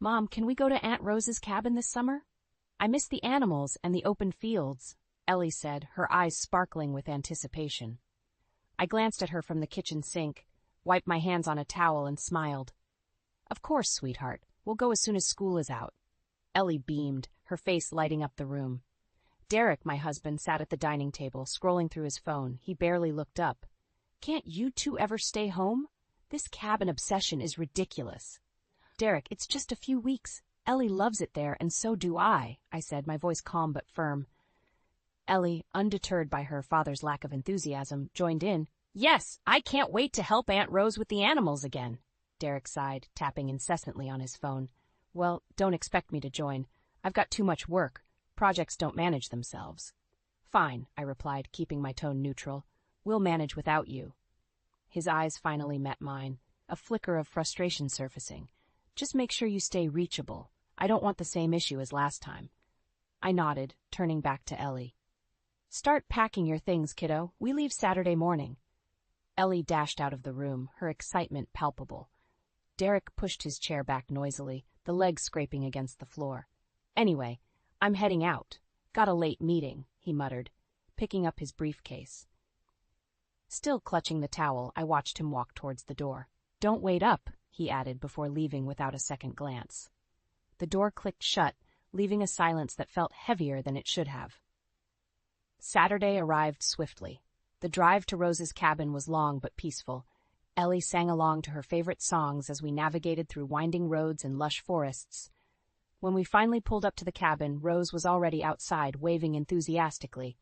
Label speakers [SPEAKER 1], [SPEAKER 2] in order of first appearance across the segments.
[SPEAKER 1] Mom, can we go to Aunt Rose's cabin this summer? I miss the animals and the open fields, Ellie said, her eyes sparkling with anticipation. I glanced at her from the kitchen sink, wiped my hands on a towel, and smiled. Of course, sweetheart. We'll go as soon as school is out. Ellie beamed, her face lighting up the room. Derek, my husband, sat at the dining table, scrolling through his phone. He barely looked up. Can't you two ever stay home? This cabin obsession is ridiculous. Derek, it's just a few weeks. Ellie loves it there, and so do I said, my voice calm but firm. Ellie, undeterred by her father's lack of enthusiasm, joined in. Yes, I can't wait to help Aunt Rose with the animals again. Derek sighed, tapping incessantly on his phone. Well, don't expect me to join. I've got too much work. Projects don't manage themselves. Fine, I replied, keeping my tone neutral. We'll manage without you. His eyes finally met mine, a flicker of frustration surfacing. Just make sure you stay reachable. I don't want the same issue as last time. I nodded, turning back to Ellie. Start packing your things, kiddo. We leave Saturday morning. Ellie dashed out of the room, her excitement palpable. Derek pushed his chair back noisily, the legs scraping against the floor. Anyway, I'm heading out. Got a late meeting, he muttered, picking up his briefcase. Still clutching the towel, I watched him walk towards the door. Don't wait up, he added before leaving without a second glance. The door clicked shut, leaving a silence that felt heavier than it should have. Saturday arrived swiftly. The drive to Rose's cabin was long but peaceful. Ellie sang along to her favorite songs as we navigated through winding roads and lush forests. When we finally pulled up to the cabin, Rose was already outside, waving enthusiastically.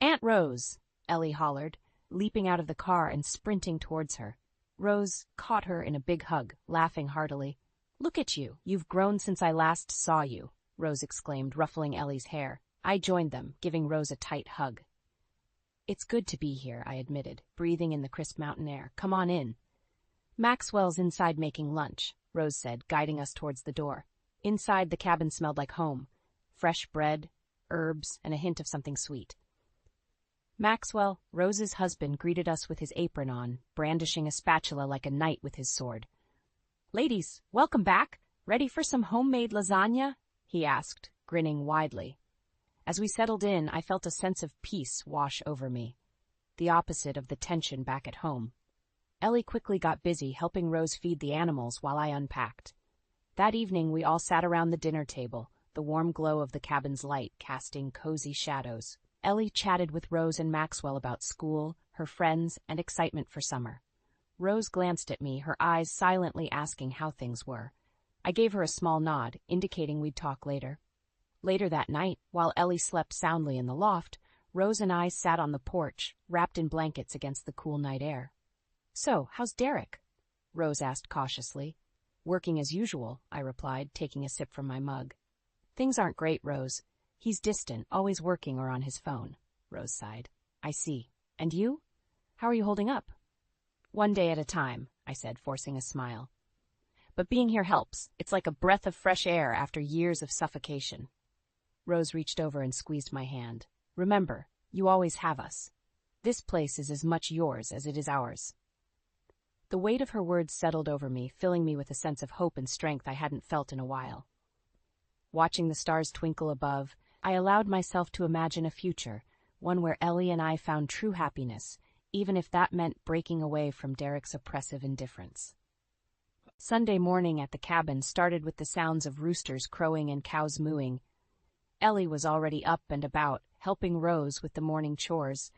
[SPEAKER 1] Aunt Rose, Ellie hollered, leaping out of the car and sprinting towards her. Rose caught her in a big hug, laughing heartily. Look at you, you've grown since I last saw you, Rose exclaimed, ruffling Ellie's hair. I joined them, giving Rose a tight hug. It's good to be here, I admitted, breathing in the crisp mountain air. Come on in. Maxwell's inside making lunch, Rose said, guiding us towards the door. Inside, the cabin smelled like home. Fresh bread, herbs, and a hint of something sweet. Maxwell, Rose's husband, greeted us with his apron on, brandishing a spatula like a knight with his sword. Ladies, welcome back. Ready for some homemade lasagna? He asked, grinning widely. As we settled in, I felt a sense of peace wash over me, the opposite of the tension back at home. Ellie quickly got busy helping Rose feed the animals while I unpacked. That evening, we all sat around the dinner table, the warm glow of the cabin's light casting cozy shadows. Ellie chatted with Rose and Maxwell about school, her friends, and excitement for summer. Rose glanced at me, her eyes silently asking how things were. I gave her a small nod, indicating we'd talk later. Later that night, while Ellie slept soundly in the loft, Rose and I sat on the porch, wrapped in blankets against the cool night air. So, how's Derek? Rose asked cautiously. Working as usual, I replied, taking a sip from my mug. Things aren't great, Rose. He's distant, always working or on his phone, Rose sighed. I see. And you? How are you holding up? One day at a time, I said, forcing a smile. But being here helps. It's like a breath of fresh air after years of suffocation. Rose reached over and squeezed my hand. Remember, you always have us. This place is as much yours as it is ours. The weight of her words settled over me, filling me with a sense of hope and strength I hadn't felt in a while. Watching the stars twinkle above, I allowed myself to imagine a future, one where Ellie and I found true happiness, even if that meant breaking away from Derek's oppressive indifference. Sunday morning at the cabin started with the sounds of roosters crowing and cows mooing. Ellie was already up and about, helping Rose with the morning chores.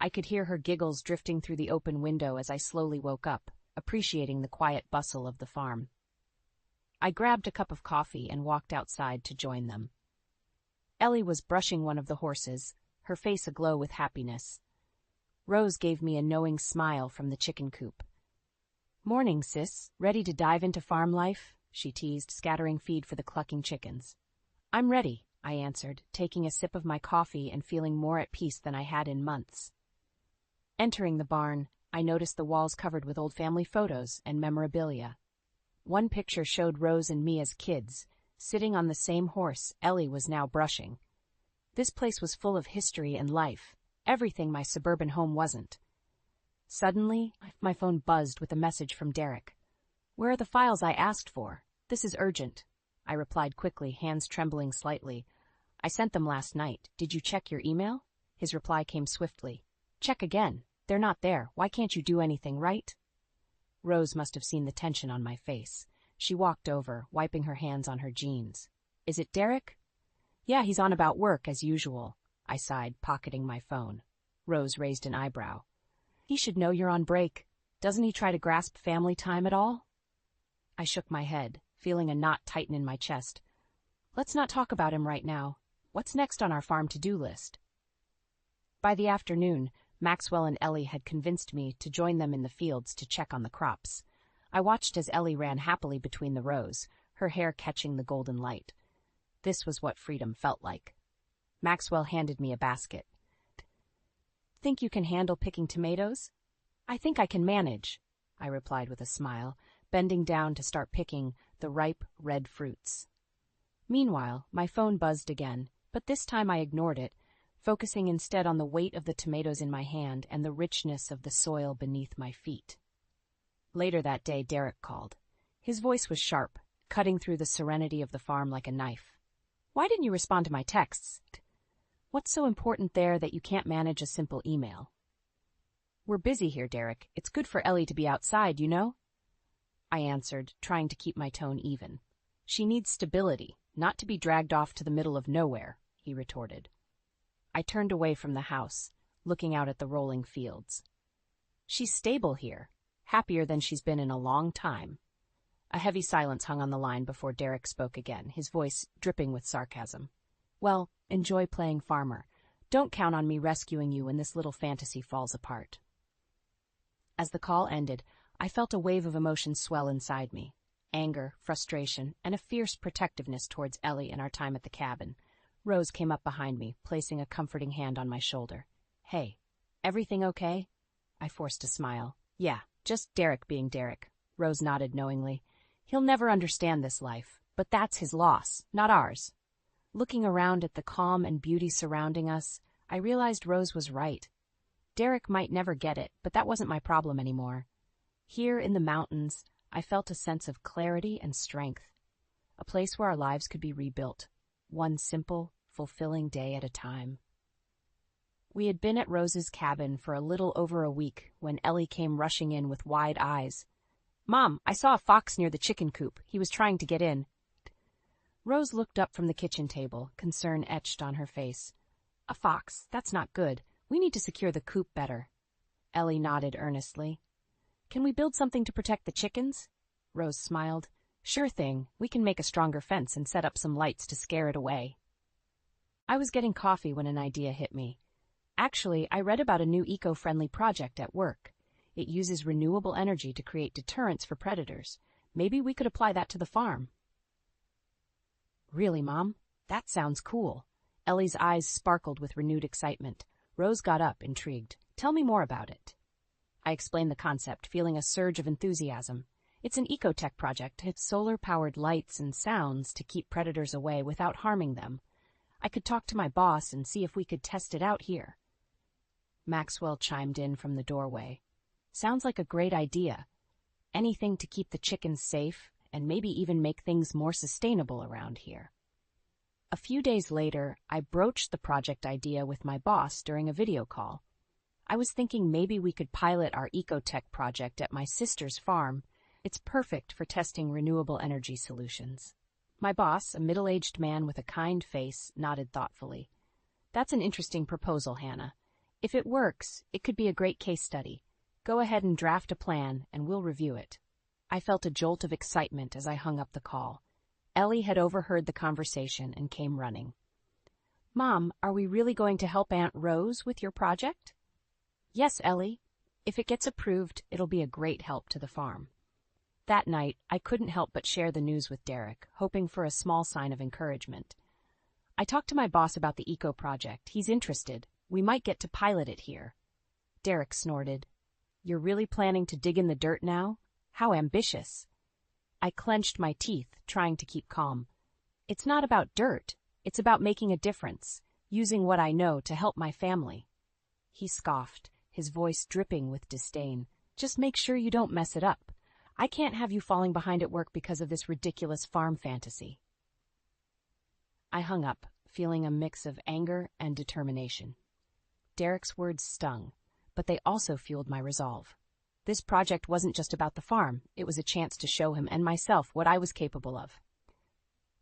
[SPEAKER 1] I could hear her giggles drifting through the open window as I slowly woke up, appreciating the quiet bustle of the farm. I grabbed a cup of coffee and walked outside to join them. Ellie was brushing one of the horses, her face aglow with happiness. Rose gave me a knowing smile from the chicken coop. Morning, sis. Ready to dive into farm life? She teased, scattering feed for the clucking chickens. I'm ready, I answered, taking a sip of my coffee and feeling more at peace than I had in months. Entering the barn, I noticed the walls covered with old family photos and memorabilia. One picture showed Rose and me as kids, sitting on the same horse Ellie was now brushing. This place was full of history and life, everything my suburban home wasn't. Suddenly, my phone buzzed with a message from Derek. Where are the files I asked for? This is urgent. I replied quickly, hands trembling slightly. I sent them last night. Did you check your email? His reply came swiftly. Check again. They're not there. Why can't you do anything, right? Rose must have seen the tension on my face. She walked over, wiping her hands on her jeans. Is it Derek? Yeah, he's on about work, as usual. I sighed, pocketing my phone. Rose raised an eyebrow. He should know you're on break. Doesn't he try to grasp family time at all? I shook my head, feeling a knot tighten in my chest. Let's not talk about him right now. What's next on our farm to-do list? By the afternoon, Maxwell and Ellie had convinced me to join them in the fields to check on the crops. I watched as Ellie ran happily between the rows, her hair catching the golden light. This was what freedom felt like. Maxwell handed me a basket. Think you can handle picking tomatoes? I think I can manage, I replied with a smile, bending down to start picking the ripe, red fruits. Meanwhile, my phone buzzed again, but this time I ignored it, focusing instead on the weight of the tomatoes in my hand and the richness of the soil beneath my feet. Later that day, Derek called. His voice was sharp, cutting through the serenity of the farm like a knife. Why didn't you respond to my texts? What's so important there that you can't manage a simple email? We're busy here, Derek. It's good for Ellie to be outside, you know? I answered, trying to keep my tone even. She needs stability, not to be dragged off to the middle of nowhere, he retorted. I turned away from the house, looking out at the rolling fields. She's stable here, happier than she's been in a long time. A heavy silence hung on the line before Derek spoke again, his voice dripping with sarcasm. Well, enjoy playing farmer. Don't count on me rescuing you when this little fantasy falls apart. As the call ended, I felt a wave of emotion swell inside me. Anger, frustration, and a fierce protectiveness towards Ellie and our time at the cabin. Rose came up behind me, placing a comforting hand on my shoulder. Hey, everything okay? I forced a smile. Yeah, just Derek being Derek. Rose nodded knowingly. He'll never understand this life, but that's his loss, not ours. Looking around at the calm and beauty surrounding us, I realized Rose was right. Derek might never get it, but that wasn't my problem anymore. Here in the mountains, I felt a sense of clarity and strength, a place where our lives could be rebuilt, one simple, fulfilling day at a time. We had been at Rose's cabin for a little over a week when Ellie came rushing in with wide eyes. Mom, I saw a fox near the chicken coop. He was trying to get in. Rose looked up from the kitchen table, concern etched on her face. A fox, that's not good. We need to secure the coop better. Ellie nodded earnestly. Can we build something to protect the chickens? Rose smiled. Sure thing. We can make a stronger fence and set up some lights to scare it away. I was getting coffee when an idea hit me. Actually, I read about a new eco-friendly project at work. It uses renewable energy to create deterrents for predators. Maybe we could apply that to the farm. Really, Mom? That sounds cool. Ellie's eyes sparkled with renewed excitement. Rose got up, intrigued. Tell me more about it. I explained the concept, feeling a surge of enthusiasm. It's an ecotech project. It's solar-powered lights and sounds to keep predators away without harming them. I could talk to my boss and see if we could test it out here. Maxwell chimed in from the doorway. Sounds like a great idea. Anything to keep the chickens safe and maybe even make things more sustainable around here. A few days later, I broached the project idea with my boss during a video call. I was thinking maybe we could pilot our ecotech project at my sister's farm. It's perfect for testing renewable energy solutions. My boss, a middle-aged man with a kind face, nodded thoughtfully. That's an interesting proposal, Hannah. If it works, it could be a great case study. Go ahead and draft a plan, and we'll review it. I felt a jolt of excitement as I hung up the call. Ellie had overheard the conversation and came running. Mom, are we really going to help Aunt Rose with your project? Yes, Ellie. If it gets approved, it'll be a great help to the farm. That night, I couldn't help but share the news with Derek, hoping for a small sign of encouragement. I talked to my boss about the eco project. He's interested. We might get to pilot it here. Derek snorted. You're really planning to dig in the dirt now? How ambitious. I clenched my teeth, trying to keep calm. It's not about dirt. It's about making a difference, using what I know to help my family. He scoffed, his voice dripping with disdain. Just make sure you don't mess it up. I can't have you falling behind at work because of this ridiculous farm fantasy. I hung up, feeling a mix of anger and determination. Derek's words stung, but they also fueled my resolve. This project wasn't just about the farm, it was a chance to show him and myself what I was capable of.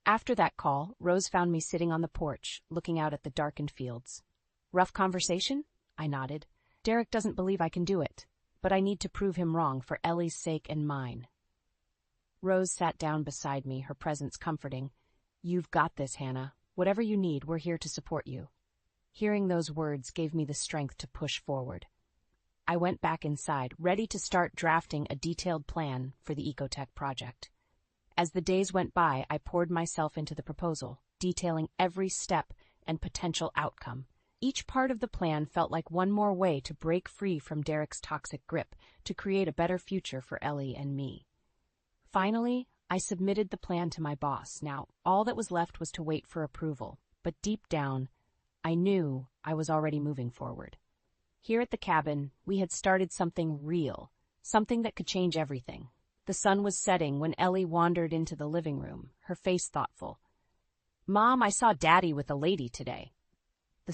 [SPEAKER 1] After that call, Rose found me sitting on the porch, looking out at the darkened fields. Rough conversation? I nodded. Derek doesn't believe I can do it, but I need to prove him wrong for Ellie's sake and mine. Rose sat down beside me, her presence comforting. You've got this, Hannah. Whatever you need, we're here to support you. Hearing those words gave me the strength to push forward. I went back inside, ready to start drafting a detailed plan for the Ecotech project. As the days went by, I poured myself into the proposal, detailing every step and potential outcome. Each part of the plan felt like one more way to break free from Derek's toxic grip, to create a better future for Ellie and me. Finally, I submitted the plan to my boss. Now, all that was left was to wait for approval, but deep down, I knew I was already moving forward. Here at the cabin, we had started something real, something that could change everything. The sun was setting when Ellie wandered into the living room, her face thoughtful. Mom, I saw Daddy with a lady today.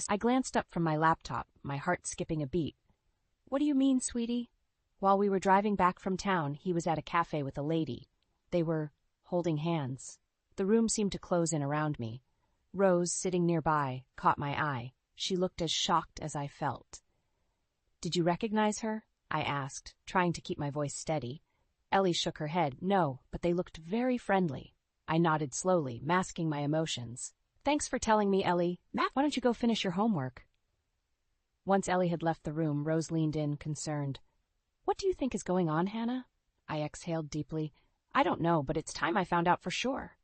[SPEAKER 1] I glanced up from my laptop, my heart skipping a beat. What do you mean, sweetie? While we were driving back from town, he was at a cafe with a lady. They were holding hands. The room seemed to close in around me. Rose, sitting nearby, caught my eye. She looked as shocked as I felt. Did you recognize her? I asked, trying to keep my voice steady. Ellie shook her head. No, but they looked very friendly. I nodded slowly, masking my emotions. Thanks for telling me, Ellie. Matt, why don't you go finish your homework? Once Ellie had left the room, Rose leaned in, concerned. What do you think is going on, Hannah? I exhaled deeply. I don't know, but it's time I found out for sure.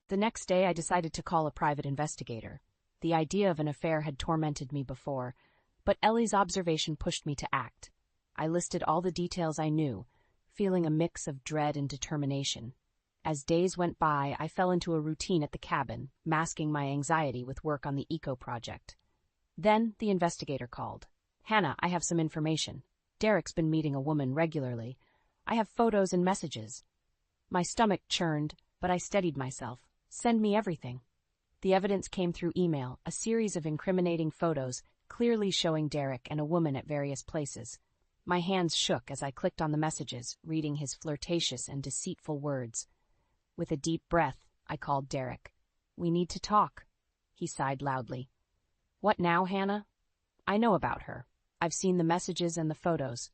[SPEAKER 1] The next day, I decided to call a private investigator. The idea of an affair had tormented me before, but Ellie's observation pushed me to act. I listed all the details I knew, feeling a mix of dread and determination. As days went by, I fell into a routine at the cabin, masking my anxiety with work on the Eco project. Then the investigator called. Hannah, I have some information. Derek's been meeting a woman regularly. I have photos and messages. My stomach churned, but I steadied myself. Send me everything. The evidence came through email, a series of incriminating photos, clearly showing Derek and a woman at various places. My hands shook as I clicked on the messages, reading his flirtatious and deceitful words. With a deep breath, I called Derek. We need to talk. He sighed loudly. What now, Hannah? I know about her. I've seen the messages and the photos.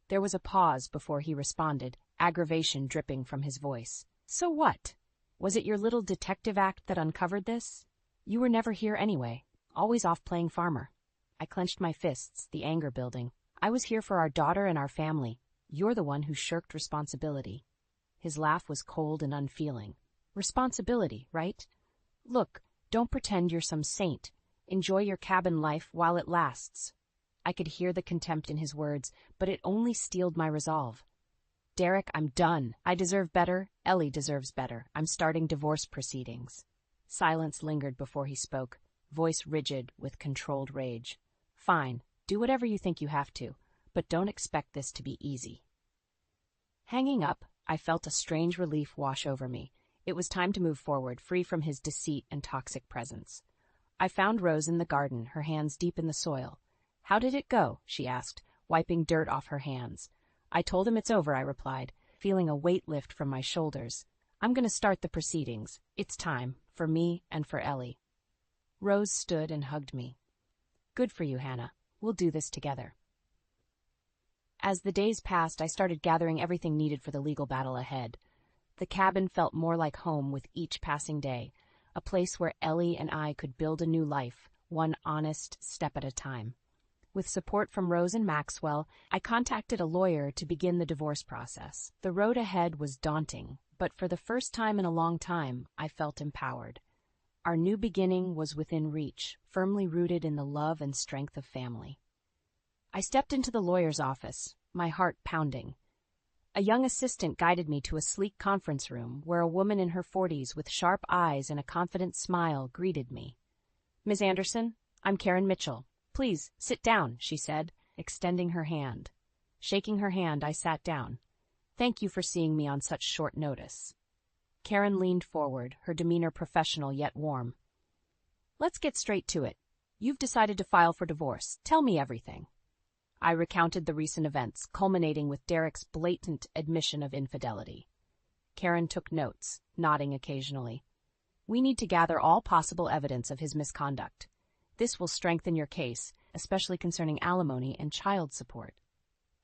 [SPEAKER 1] There was a pause before he responded, aggravation dripping from his voice. So what? Was it your little detective act that uncovered this? You were never here anyway, always off playing farmer. I clenched my fists, the anger building. I was here for our daughter and our family. You're the one who shirked responsibility. His laugh was cold and unfeeling. Responsibility, right? Look, don't pretend you're some saint. Enjoy your cabin life while it lasts. I could hear the contempt in his words, but it only steeled my resolve. Derek, I'm done. I deserve better. Ellie deserves better. I'm starting divorce proceedings. Silence lingered before he spoke, voice rigid with controlled rage. Fine, do whatever you think you have to, but don't expect this to be easy. Hanging up, I felt a strange relief wash over me. It was time to move forward, free from his deceit and toxic presence. I found Rose in the garden, her hands deep in the soil. How did it go? She asked, wiping dirt off her hands. I told him it's over, I replied, feeling a weight lift from my shoulders. I'm going to start the proceedings. It's time, for me and for Ellie. Rose stood and hugged me. Good for you, Hannah. We'll do this together. As the days passed, I started gathering everything needed for the legal battle ahead. The cabin felt more like home with each passing day, a place where Ellie and I could build a new life, one honest step at a time. With support from Rose and Maxwell, I contacted a lawyer to begin the divorce process. The road ahead was daunting, but for the first time in a long time, I felt empowered. Our new beginning was within reach, firmly rooted in the love and strength of family. I stepped into the lawyer's office, my heart pounding. A young assistant guided me to a sleek conference room where a woman in her 40s with sharp eyes and a confident smile greeted me. Ms. Anderson, I'm Karen Mitchell. Please, sit down, she said, extending her hand. Shaking her hand, I sat down. Thank you for seeing me on such short notice. Karen leaned forward, her demeanor professional yet warm. Let's get straight to it. You've decided to file for divorce. Tell me everything. I recounted the recent events, culminating with Derek's blatant admission of infidelity. Karen took notes, nodding occasionally. We need to gather all possible evidence of his misconduct. This will strengthen your case, especially concerning alimony and child support.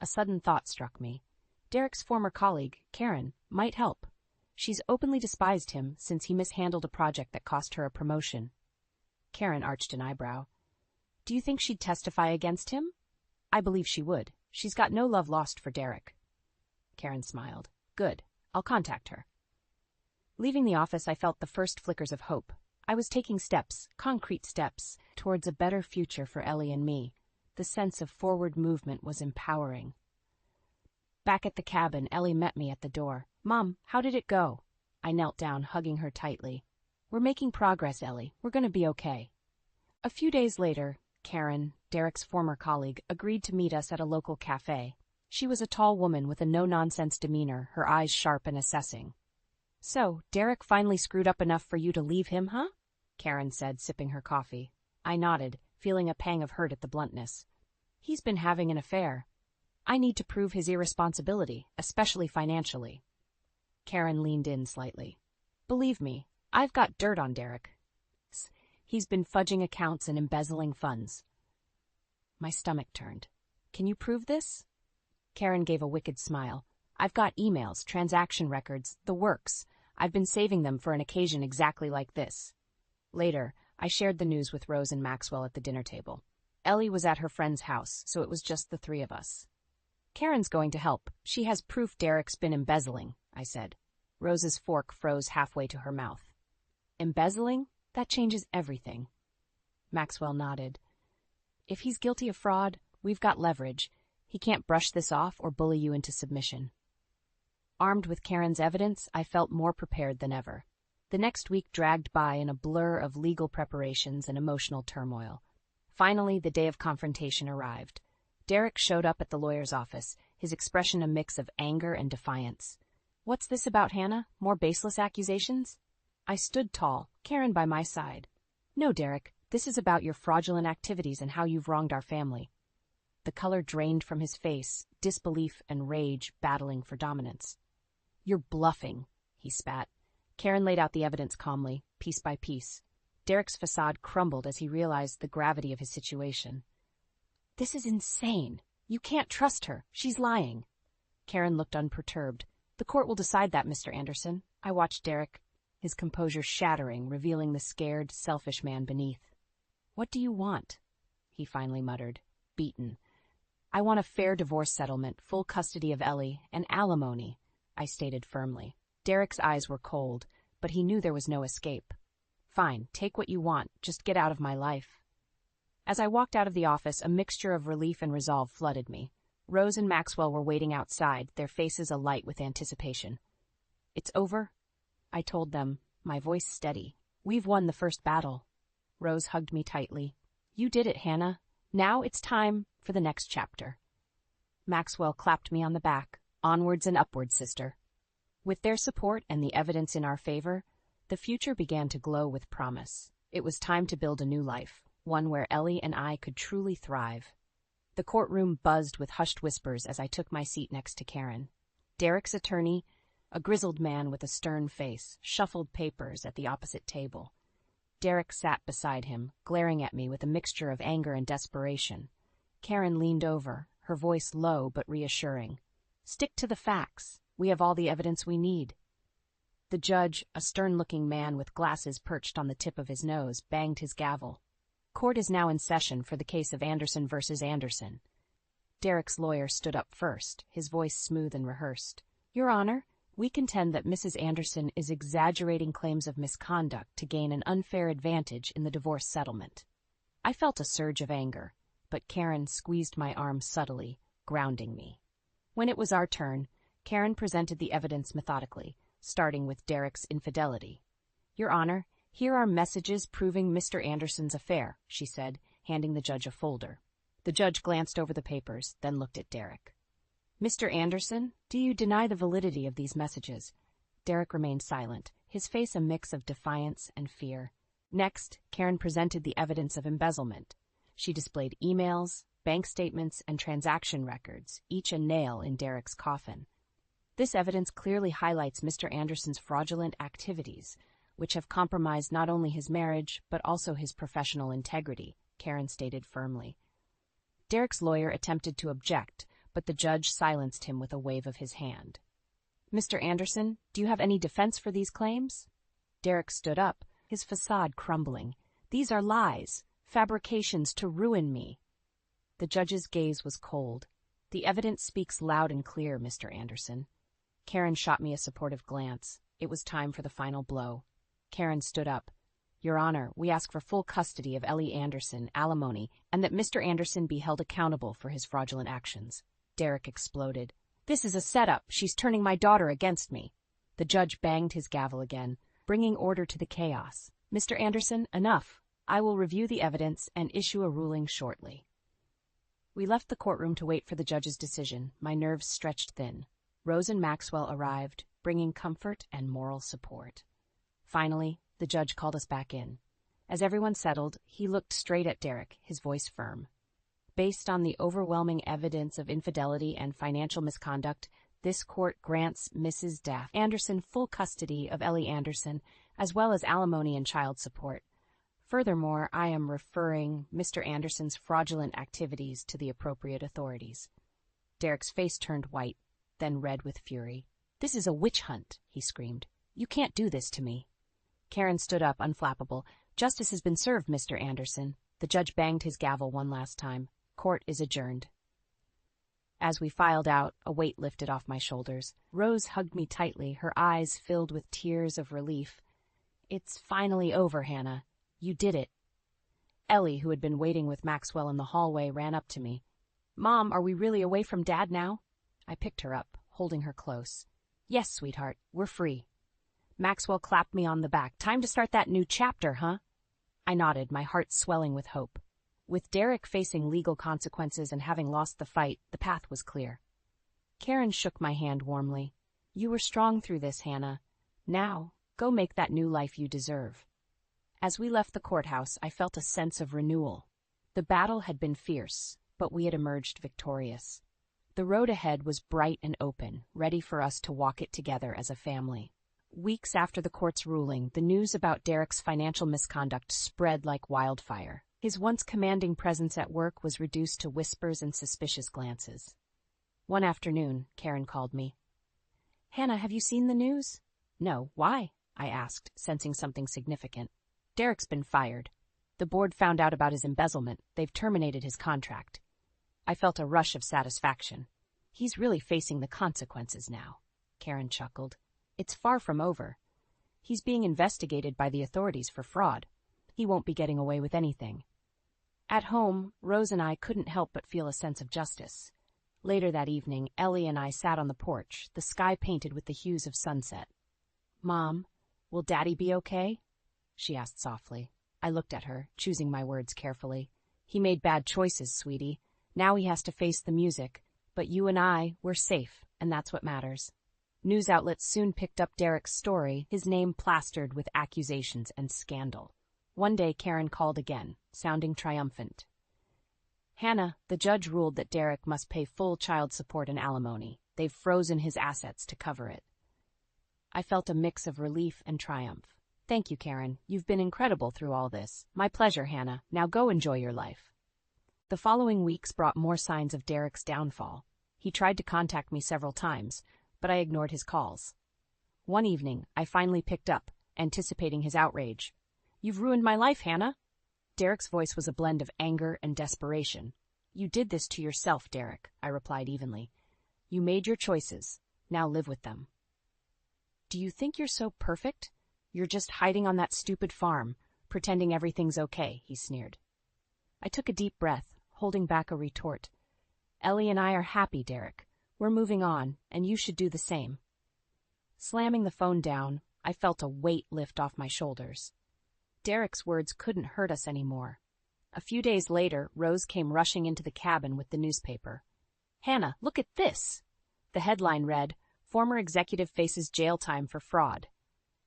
[SPEAKER 1] A sudden thought struck me. Derek's former colleague, Karen, might help. She's openly despised him since he mishandled a project that cost her a promotion. Karen arched an eyebrow. Do you think she'd testify against him? I believe she would. She's got no love lost for Derek. Karen smiled. Good. I'll contact her. Leaving the office, I felt the first flickers of hope. I was taking steps, concrete steps, towards a better future for Ellie and me. The sense of forward movement was empowering. Back at the cabin, Ellie met me at the door. Mom, how did it go? I knelt down, hugging her tightly. We're making progress, Ellie. We're going to be okay. A few days later, Karen, Derek's former colleague, agreed to meet us at a local cafe. She was a tall woman with a no-nonsense demeanor, her eyes sharp and assessing. So, Derek finally screwed up enough for you to leave him, huh? Karen said, sipping her coffee. I nodded, feeling a pang of hurt at the bluntness. He's been having an affair. I need to prove his irresponsibility, especially financially. Karen leaned in slightly. Believe me, I've got dirt on Derek. He's been fudging accounts and embezzling funds. My stomach turned. Can you prove this? Karen gave a wicked smile. I've got emails, transaction records, the works. I've been saving them for an occasion exactly like this. Later, I shared the news with Rose and Maxwell at the dinner table. Ellie was at her friend's house, so it was just the three of us. Karen's going to help. She has proof Derek's been embezzling, I said. Rose's fork froze halfway to her mouth. Embezzling? That changes everything. Maxwell nodded. If he's guilty of fraud, we've got leverage. He can't brush this off or bully you into submission. Armed with Karen's evidence, I felt more prepared than ever. The next week dragged by in a blur of legal preparations and emotional turmoil. Finally, the day of confrontation arrived. Derek showed up at the lawyer's office, his expression a mix of anger and defiance. What's this about, Hannah? More baseless accusations? I stood tall, Karen by my side. No, Derek, this is about your fraudulent activities and how you've wronged our family. The color drained from his face, disbelief and rage battling for dominance. You're bluffing, he spat. Karen laid out the evidence calmly, piece by piece. Derek's facade crumbled as he realized the gravity of his situation. This is insane. You can't trust her. She's lying. Karen looked unperturbed. The court will decide that, Mr. Anderson. I watched Derek, his composure shattering, revealing the scared, selfish man beneath. What do you want? He finally muttered, beaten. I want a fair divorce settlement, full custody of Ellie, and alimony, I stated firmly. Derek's eyes were cold, but he knew there was no escape. Fine, take what you want, just get out of my life. As I walked out of the office, a mixture of relief and resolve flooded me. Rose and Maxwell were waiting outside, their faces alight with anticipation. It's over? I told them, my voice steady. We've won the first battle. Rose hugged me tightly. You did it, Hannah. Now it's time for the next chapter. Maxwell clapped me on the back. Onwards and upwards, sister. With their support and the evidence in our favor, the future began to glow with promise. It was time to build a new life, one where Ellie and I could truly thrive. The courtroom buzzed with hushed whispers as I took my seat next to Karen. Derek's attorney, a grizzled man with a stern face, shuffled papers at the opposite table. Derek sat beside him, glaring at me with a mixture of anger and desperation. Karen leaned over, her voice low but reassuring. Stick to the facts. We have all the evidence we need. The judge, a stern-looking man with glasses perched on the tip of his nose, banged his gavel. Court is now in session for the case of Anderson versus Anderson. Derek's lawyer stood up first, his voice smooth and rehearsed. Your Honor, we contend that Mrs. Anderson is exaggerating claims of misconduct to gain an unfair advantage in the divorce settlement. I felt a surge of anger, but Karen squeezed my arm subtly, grounding me. When it was our turn, Karen presented the evidence methodically, starting with Derek's infidelity. Your Honor, here are messages proving Mr. Anderson's affair, she said, handing the judge a folder. The judge glanced over the papers, then looked at Derek. Mr. Anderson, do you deny the validity of these messages? Derek remained silent, his face a mix of defiance and fear. Next, Karen presented the evidence of embezzlement. She displayed emails, bank statements, and transaction records, each a nail in Derek's coffin. This evidence clearly highlights Mr. Anderson's fraudulent activities, which have compromised not only his marriage, but also his professional integrity, Karen stated firmly. Derek's lawyer attempted to object, but the judge silenced him with a wave of his hand. Mr. Anderson, do you have any defense for these claims? Derek stood up, his facade crumbling. These are lies, fabrications to ruin me. The judge's gaze was cold. The evidence speaks loud and clear, Mr. Anderson. Karen shot me a supportive glance. It was time for the final blow. Karen stood up. Your Honor, we ask for full custody of Ellie Anderson, alimony, and that Mr. Anderson be held accountable for his fraudulent actions. Derek exploded. This is a setup. She's turning my daughter against me. The judge banged his gavel again, bringing order to the chaos. Mr. Anderson, enough. I will review the evidence and issue a ruling shortly. We left the courtroom to wait for the judge's decision, my nerves stretched thin. Rose and Maxwell arrived, bringing comfort and moral support. Finally, the judge called us back in. As everyone settled, he looked straight at Derek, his voice firm. Based on the overwhelming evidence of infidelity and financial misconduct, this court grants Mrs. Daphne Anderson full custody of Ellie Anderson, as well as alimony and child support. Furthermore, I am referring Mr. Anderson's fraudulent activities to the appropriate authorities. Derek's face turned white, then red with fury. This is a witch hunt, he screamed. You can't do this to me. Karen stood up, unflappable. Justice has been served, Mr. Anderson. The judge banged his gavel one last time. Court is adjourned. As we filed out, a weight lifted off my shoulders. Rose hugged me tightly, her eyes filled with tears of relief. It's finally over, Hannah. You did it. Ellie, who had been waiting with Maxwell in the hallway, ran up to me. Mom, are we really away from Dad now? I picked her up, holding her close. Yes, sweetheart, we're free. Maxwell clapped me on the back. Time to start that new chapter, huh? I nodded, my heart swelling with hope. With Derek facing legal consequences and having lost the fight, the path was clear. Karen shook my hand warmly. You were strong through this, Hannah. Now, go make that new life you deserve. As we left the courthouse, I felt a sense of renewal. The battle had been fierce, but we had emerged victorious. The road ahead was bright and open, ready for us to walk it together as a family. Weeks after the court's ruling, the news about Derek's financial misconduct spread like wildfire. His once commanding presence at work was reduced to whispers and suspicious glances. One afternoon, Karen called me. Hannah, have you seen the news? No. Why? I asked, sensing something significant. Derek's been fired. The board found out about his embezzlement. They've terminated his contract. I felt a rush of satisfaction. He's really facing the consequences now. Karen chuckled. It's far from over. He's being investigated by the authorities for fraud. He won't be getting away with anything. At home, Rose and I couldn't help but feel a sense of justice. Later that evening, Ellie and I sat on the porch, the sky painted with the hues of sunset. Mom, will Daddy be okay? She asked softly. I looked at her, choosing my words carefully. He made bad choices, sweetie. Now he has to face the music. But you and I, we're safe, and that's what matters. News outlets soon picked up Derek's story, his name plastered with accusations and scandal. One day, Karen called again, sounding triumphant. Hannah, the judge ruled that Derek must pay full child support and alimony. They've frozen his assets to cover it. I felt a mix of relief and triumph. Thank you, Karen. You've been incredible through all this. My pleasure, Hannah. Now go enjoy your life. The following weeks brought more signs of Derek's downfall. He tried to contact me several times, but I ignored his calls. One evening, I finally picked up, anticipating his outrage. You've ruined my life, Hannah. Derek's voice was a blend of anger and desperation. You did this to yourself, Derek, I replied evenly. You made your choices. Now live with them. Do you think you're so perfect? You're just hiding on that stupid farm, pretending everything's okay, he sneered. I took a deep breath, holding back a retort. Ellie and I are happy, Derek. We're moving on, and you should do the same. Slamming the phone down, I felt a weight lift off my shoulders. Derek's words couldn't hurt us anymore. A few days later, Rose came rushing into the cabin with the newspaper. Hannah, look at this! The headline read, Former executive faces jail time for fraud.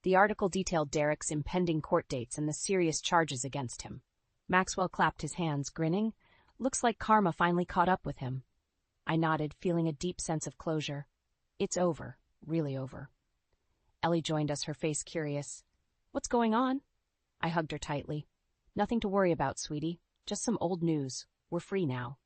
[SPEAKER 1] The article detailed Derek's impending court dates and the serious charges against him. Maxwell clapped his hands, grinning. Looks like karma finally caught up with him. I nodded, feeling a deep sense of closure. It's over. Really over. Ellie joined us, her face curious. What's going on? I hugged her tightly. Nothing to worry about, sweetie. Just some old news. We're free now.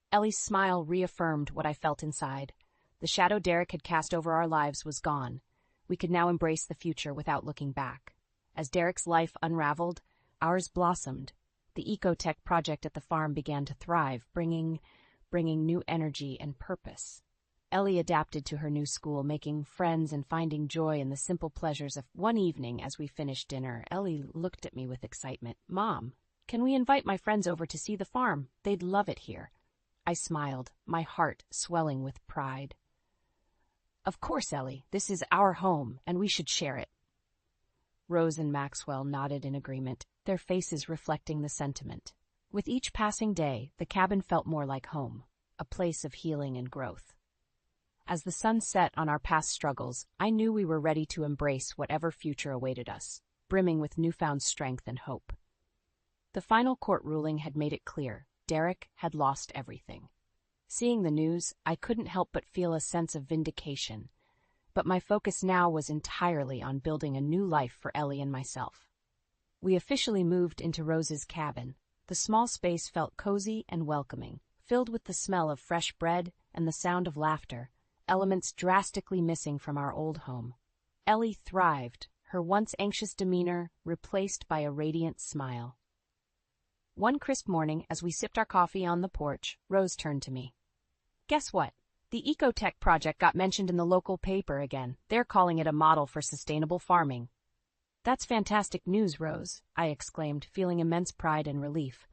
[SPEAKER 1] Ellie's smile reaffirmed what I felt inside. The shadow Derek had cast over our lives was gone. We could now embrace the future without looking back. As Derek's life unraveled, ours blossomed. The Ecotech project at the farm began to thrive, bringing new energy and purpose. Ellie adapted to her new school, making friends and finding joy in the simple pleasures of one evening. As we finished dinner, Ellie looked at me with excitement. Mom, can we invite my friends over to see the farm? They'd love it here. I smiled, my heart swelling with pride. Of course, Ellie, this is our home, and we should share it. Rose and Maxwell nodded in agreement, their faces reflecting the sentiment. With each passing day, the cabin felt more like home, a place of healing and growth. As the sun set on our past struggles, I knew we were ready to embrace whatever future awaited us, brimming with newfound strength and hope. The final court ruling had made it clear Derek had lost everything. Seeing the news, I couldn't help but feel a sense of vindication, but my focus now was entirely on building a new life for Ellie and myself. We officially moved into Rose's cabin. The small space felt cozy and welcoming, filled with the smell of fresh bread and the sound of laughter, elements drastically missing from our old home. Ellie thrived, her once anxious demeanor replaced by a radiant smile. One crisp morning, as we sipped our coffee on the porch, Rose turned to me. Guess what? The Ecotech project got mentioned in the local paper again. They're calling it a model for sustainable farming. That's fantastic news, Rose, I exclaimed, feeling immense pride and relief.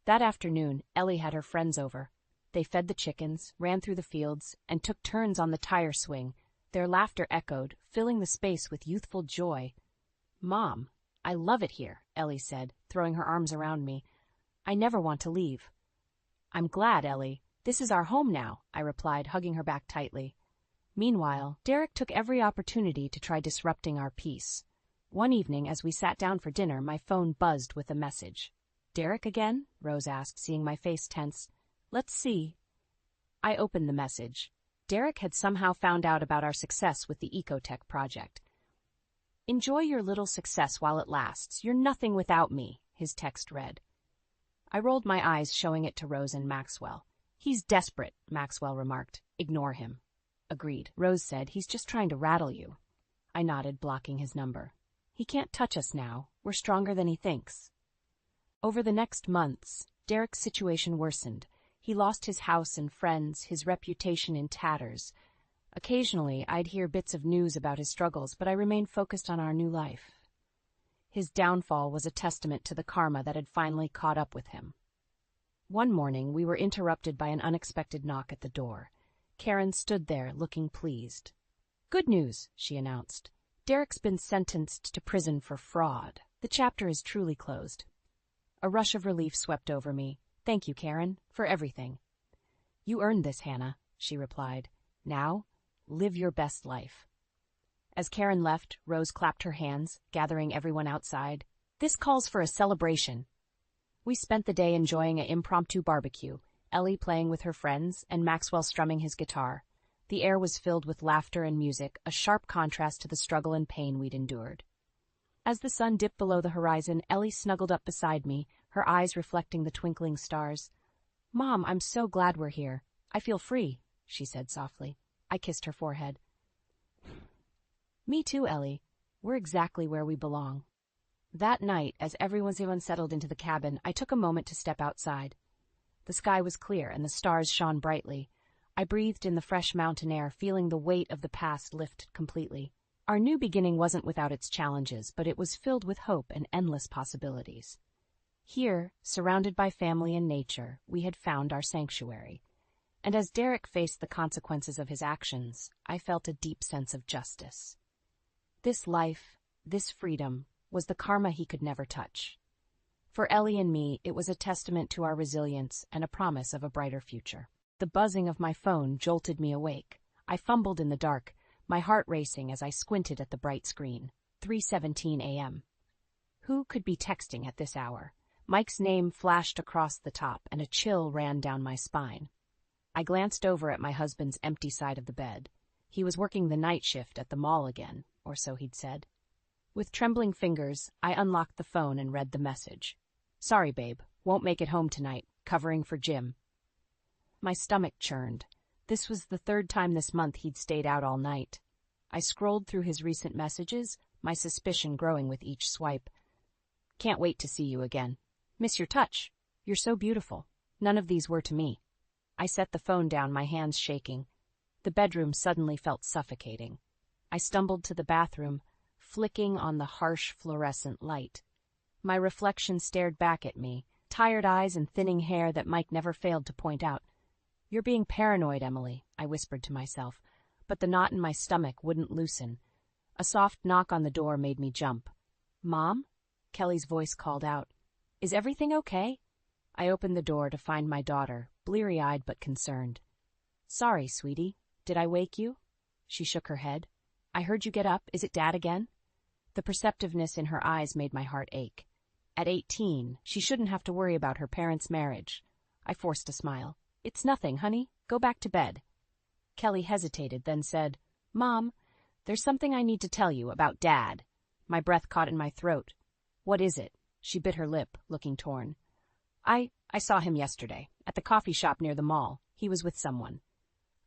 [SPEAKER 1] That afternoon, Ellie had her friends over. They fed the chickens, ran through the fields, and took turns on the tire swing. Their laughter echoed, filling the space with youthful joy. Mom, I love it here, Ellie said, throwing her arms around me. I never want to leave. I'm glad, Ellie. This is our home now, I replied, hugging her back tightly. Meanwhile, Derek took every opportunity to try disrupting our peace. One evening, as we sat down for dinner, my phone buzzed with a message. Derek again? Rose asked, seeing my face tense. Let's see. I opened the message. Derek had somehow found out about our success with the Ecotech project. Enjoy your little success while it lasts. You're nothing without me, his text read. I rolled my eyes, showing it to Rose and Maxwell. He's desperate, Maxwell remarked. Ignore him. Agreed. Rose said, he's just trying to rattle you. I nodded, blocking his number. He can't touch us now. We're stronger than he thinks. Over the next months, Derek's situation worsened. He lost his house and friends, his reputation in tatters. Occasionally, I'd hear bits of news about his struggles, but I remained focused on our new life. His downfall was a testament to the karma that had finally caught up with him. One morning, we were interrupted by an unexpected knock at the door. Karen stood there, looking pleased. Good news, she announced. Derek's been sentenced to prison for fraud. The chapter is truly closed. A rush of relief swept over me. Thank you, Karen, for everything. You earned this, Hannah, she replied. Now, live your best life. As Karen left, Rose clapped her hands, gathering everyone outside. This calls for a celebration. We spent the day enjoying an impromptu barbecue, Ellie playing with her friends and Maxwell strumming his guitar. The air was filled with laughter and music, a sharp contrast to the struggle and pain we'd endured. As the sun dipped below the horizon, Ellie snuggled up beside me, her eyes reflecting the twinkling stars. Mom, I'm so glad we're here. I feel free, she said softly. I kissed her forehead. Me too, Ellie. We're exactly where we belong. That night, as everyone settled into the cabin, I took a moment to step outside. The sky was clear and the stars shone brightly. I breathed in the fresh mountain air, feeling the weight of the past lift completely. Our new beginning wasn't without its challenges, but it was filled with hope and endless possibilities. Here, surrounded by family and nature, we had found our sanctuary. And as Derek faced the consequences of his actions, I felt a deep sense of justice. This life, this freedom, was the karma he could never touch. For Ellie and me, it was a testament to our resilience and a promise of a brighter future. The buzzing of my phone jolted me awake. I fumbled in the dark, my heart racing as I squinted at the bright screen. 3:17 a.m. Who could be texting at this hour? Mike's name flashed across the top, and a chill ran down my spine. I glanced over at my husband's empty side of the bed. He was working the night shift at the mall again, or so he'd said. With trembling fingers, I unlocked the phone and read the message. "Sorry, babe. Won't make it home tonight. Covering for Jim." My stomach churned. This was the third time this month he'd stayed out all night. I scrolled through his recent messages, my suspicion growing with each swipe. "Can't wait to see you again. Miss your touch. You're so beautiful." None of these were to me. I set the phone down, my hands shaking. The bedroom suddenly felt suffocating. I stumbled to the bathroom, flicking on the harsh fluorescent light. My reflection stared back at me, tired eyes and thinning hair that Mike never failed to point out. "You're being paranoid, Emily," I whispered to myself, but the knot in my stomach wouldn't loosen. A soft knock on the door made me jump. "Mom?" Kelly's voice called out. "Is everything okay?" I opened the door to find my daughter, bleary-eyed but concerned. "Sorry, sweetie. Did I wake you?" She shook her head. "I heard you get up. Is it Dad again?" The perceptiveness in her eyes made my heart ache. At 18, she shouldn't have to worry about her parents' marriage. I forced a smile. "It's nothing, honey. Go back to bed." Kelly hesitated, then said, "Mom, there's something I need to tell you about Dad." My breath caught in my throat. "What is it?" She bit her lip, looking torn. I saw him yesterday, at the coffee shop near the mall. He was with someone."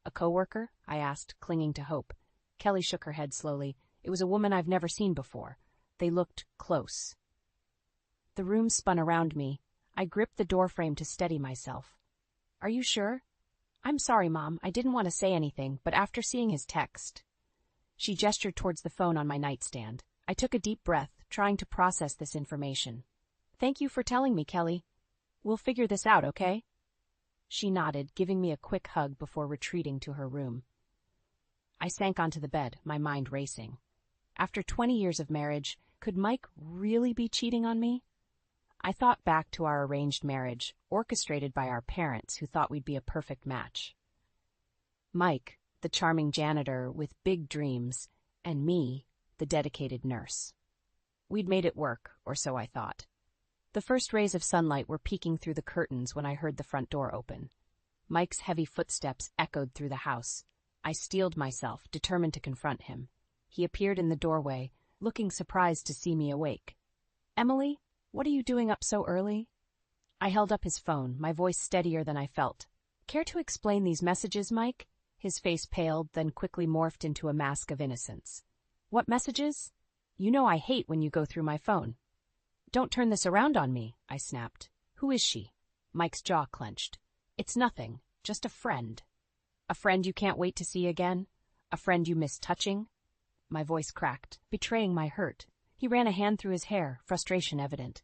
[SPEAKER 1] "A coworker?" I asked, clinging to hope. Kelly shook her head slowly. "It was a woman I've never seen before. They looked close." The room spun around me. I gripped the doorframe to steady myself. "Are you sure?" "I'm sorry, Mom. I didn't want to say anything, but after seeing his text." She gestured towards the phone on my nightstand. I took a deep breath, trying to process this information. "Thank you for telling me, Kelly. We'll figure this out, okay?" She nodded, giving me a quick hug before retreating to her room. I sank onto the bed, my mind racing. After 20 years of marriage, could Mike really be cheating on me? I thought back to our arranged marriage, orchestrated by our parents who thought we'd be a perfect match. Mike, the charming janitor with big dreams, and me, the dedicated nurse. We'd made it work, or so I thought. The first rays of sunlight were peeking through the curtains when I heard the front door open. Mike's heavy footsteps echoed through the house. I steeled myself, determined to confront him. He appeared in the doorway, looking surprised to see me awake. "Emily, what are you doing up so early?" I held up his phone, my voice steadier than I felt. "Care to explain these messages, Mike?" His face paled, then quickly morphed into a mask of innocence. "What messages? You know I hate when you go through my phone." "Don't turn this around on me," I snapped. "Who is she?" Mike's jaw clenched. "It's nothing, just a friend." "A friend you can't wait to see again? A friend you miss touching?" My voice cracked, betraying my hurt. He ran a hand through his hair, frustration evident.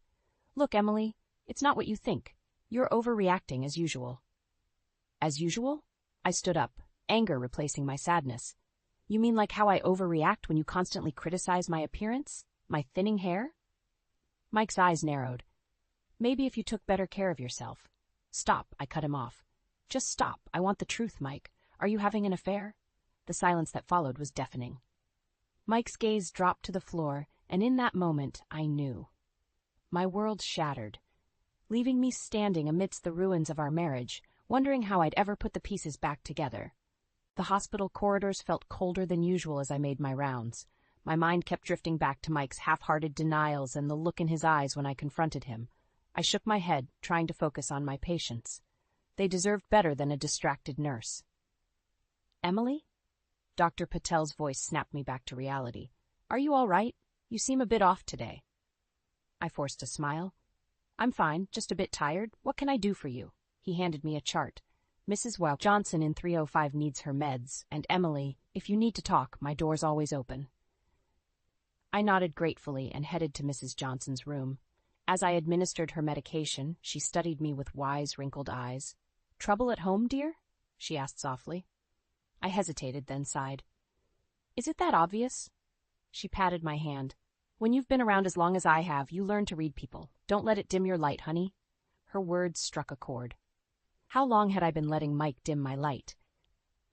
[SPEAKER 1] "Look, Emily, it's not what you think. You're overreacting as usual." "As usual?" I stood up, anger replacing my sadness. "You mean like how I overreact when you constantly criticize my appearance? My thinning hair?" Mike's eyes narrowed. "Maybe if you took better care of yourself." "Stop," I cut him off. "Just stop. I want the truth, Mike. Are you having an affair?" The silence that followed was deafening. Mike's gaze dropped to the floor, and in that moment I knew. My world shattered, leaving me standing amidst the ruins of our marriage, wondering how I'd ever put the pieces back together. The hospital corridors felt colder than usual as I made my rounds. My mind kept drifting back to Mike's half-hearted denials and the look in his eyes when I confronted him. I shook my head, trying to focus on my patients. They deserved better than a distracted nurse. "Emily?" Dr. Patel's voice snapped me back to reality. "Are you all right? You seem a bit off today." I forced a smile. "I'm fine, just a bit tired. What can I do for you?" He handed me a chart. "Mrs. Wow Johnson in 305 needs her meds, and Emily, if you need to talk, my door's always open." I nodded gratefully and headed to Mrs. Johnson's room. As I administered her medication, she studied me with wise, wrinkled eyes. "Trouble at home, dear?" she asked softly. I hesitated, then sighed. "Is it that obvious?" She patted my hand. "When you've been around as long as I have, you learn to read people. Don't let it dim your light, honey." Her words struck a chord. How long had I been letting Mike dim my light?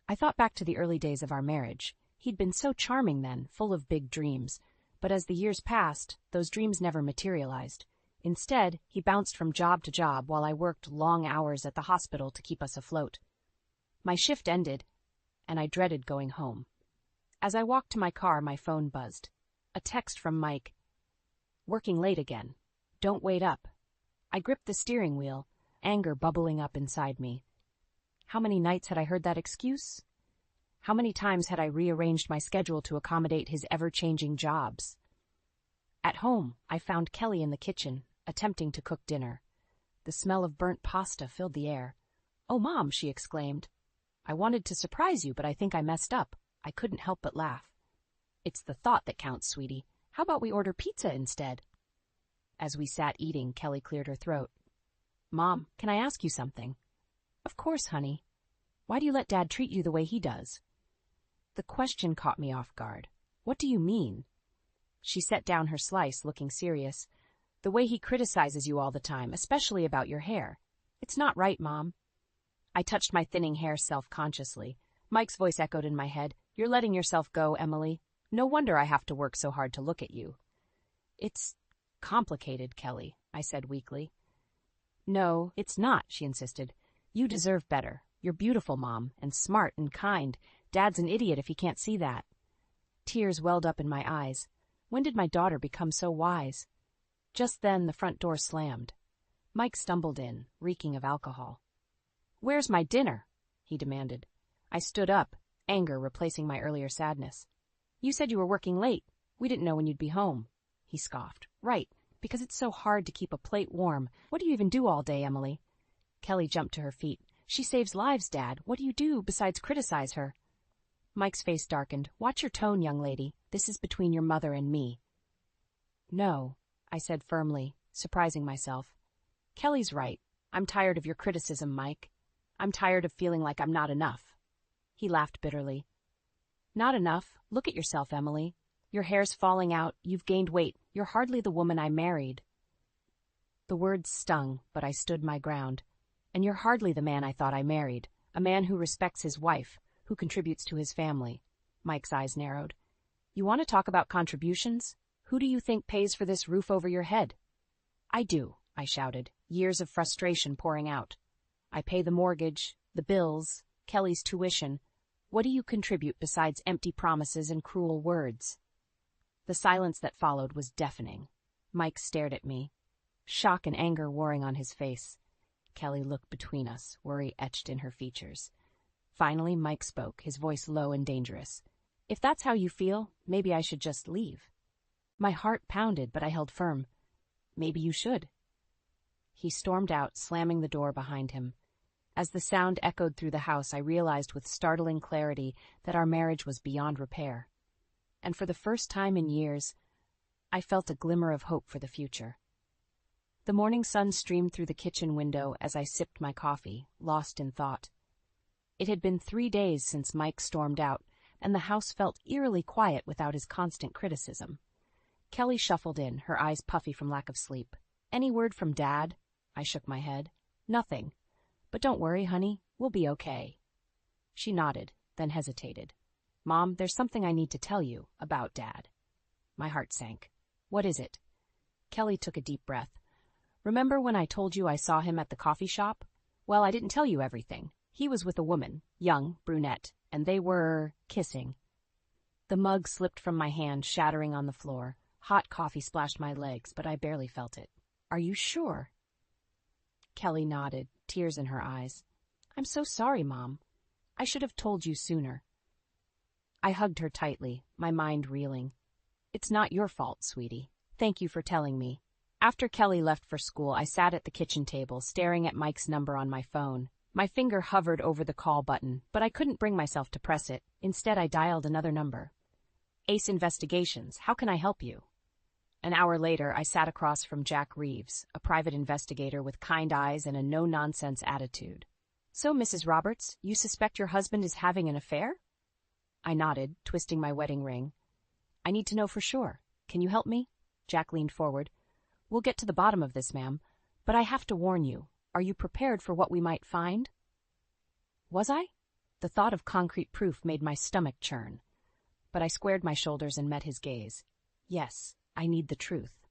[SPEAKER 1] I thought back to the early days of our marriage. He'd been so charming then, full of big dreams. But as the years passed, those dreams never materialized. Instead, he bounced from job to job while I worked long hours at the hospital to keep us afloat. My shift ended, and I dreaded going home. As I walked to my car, my phone buzzed. A text from Mike. "Working late again. Don't wait up." I gripped the steering wheel, anger bubbling up inside me. How many nights had I heard that excuse? How many times had I rearranged my schedule to accommodate his ever-changing jobs? At home, I found Kelly in the kitchen, attempting to cook dinner. The smell of burnt pasta filled the air. "Oh, Mom," she exclaimed. "I wanted to surprise you, but I think I messed up." I couldn't help but laugh. "It's the thought that counts, sweetie. How about we order pizza instead?" As we sat eating, Kelly cleared her throat. "Mom, can I ask you something?" "Of course, honey. Why do you let Dad treat you the way he does?" The question caught me off guard. "What do you mean?" She set down her slice, looking serious. "The way he criticizes you all the time, especially about your hair. It's not right, Mom." I touched my thinning hair self-consciously. Mike's voice echoed in my head. "You're letting yourself go, Emily. No wonder I have to work so hard to look at you." "It's complicated, Kelly," I said weakly. "No, it's not," she insisted. "You deserve better. You're beautiful, Mom, and smart and kind. Dad's an idiot if he can't see that." Tears welled up in my eyes. When did my daughter become so wise? Just then, the front door slammed. Mike stumbled in, reeking of alcohol. "Where's my dinner?" he demanded. I stood up, anger replacing my earlier sadness. "You said you were working late. We didn't know when you'd be home." He scoffed. "Right, because it's so hard to keep a plate warm. What do you even do all day, Emily?" Kelly jumped to her feet. "She saves lives, Dad. What do you do besides criticize her?" Mike's face darkened. "Watch your tone, young lady. This is between your mother and me." "No," I said firmly, surprising myself. "Kelly's right. I'm tired of your criticism, Mike. I'm tired of feeling like I'm not enough." He laughed bitterly. "Not enough? Look at yourself, Emily. Your hair's falling out, you've gained weight, you're hardly the woman I married." The words stung, but I stood my ground. "And you're hardly the man I thought I married, a man who respects his wife, who contributes to his family." Mike's eyes narrowed. "You want to talk about contributions? Who do you think pays for this roof over your head?" "I do," I shouted, years of frustration pouring out. "I pay the mortgage, the bills, Kelly's tuition. What do you contribute besides empty promises and cruel words?" The silence that followed was deafening. Mike stared at me, shock and anger warring on his face. Kelly looked between us, worry etched in her features. Finally, Mike spoke, his voice low and dangerous. "If that's how you feel, maybe I should just leave." My heart pounded, but I held firm. "Maybe you should." He stormed out, slamming the door behind him. As the sound echoed through the house, I realized with startling clarity that our marriage was beyond repair. And for the first time in years, I felt a glimmer of hope for the future. The morning sun streamed through the kitchen window as I sipped my coffee, lost in thought. It had been 3 days since Mike stormed out, and the house felt eerily quiet without his constant criticism. Kelly shuffled in, her eyes puffy from lack of sleep. "Any word from Dad?" I shook my head. "Nothing. But don't worry, honey. We'll be okay." She nodded, then hesitated. "Mom, there's something I need to tell you about Dad." My heart sank. "What is it?" Kelly took a deep breath. "Remember when I told you I saw him at the coffee shop? Well, I didn't tell you everything. He was with a woman, young, brunette, and they were kissing." The mug slipped from my hand, shattering on the floor. Hot coffee splashed my legs, but I barely felt it. "Are you sure?" Kelly nodded, tears in her eyes. "I'm so sorry, Mom. I should have told you sooner." I hugged her tightly, my mind reeling. "It's not your fault, sweetie. Thank you for telling me." After Kelly left for school, I sat at the kitchen table, staring at Mike's number on my phone. My finger hovered over the call button, but I couldn't bring myself to press it. Instead, I dialed another number. "Ace Investigations, how can I help you?" An hour later, I sat across from Jack Reeves, a private investigator with kind eyes and a no-nonsense attitude. "So, Mrs. Roberts, you suspect your husband is having an affair?" I nodded, twisting my wedding ring. "I need to know for sure. Can you help me?" Jack leaned forward. "We'll get to the bottom of this, ma'am, but I have to warn you. Are you prepared for what we might find?" Was I? The thought of concrete proof made my stomach churn. but I squared my shoulders and met his gaze. Yes, I need the truth.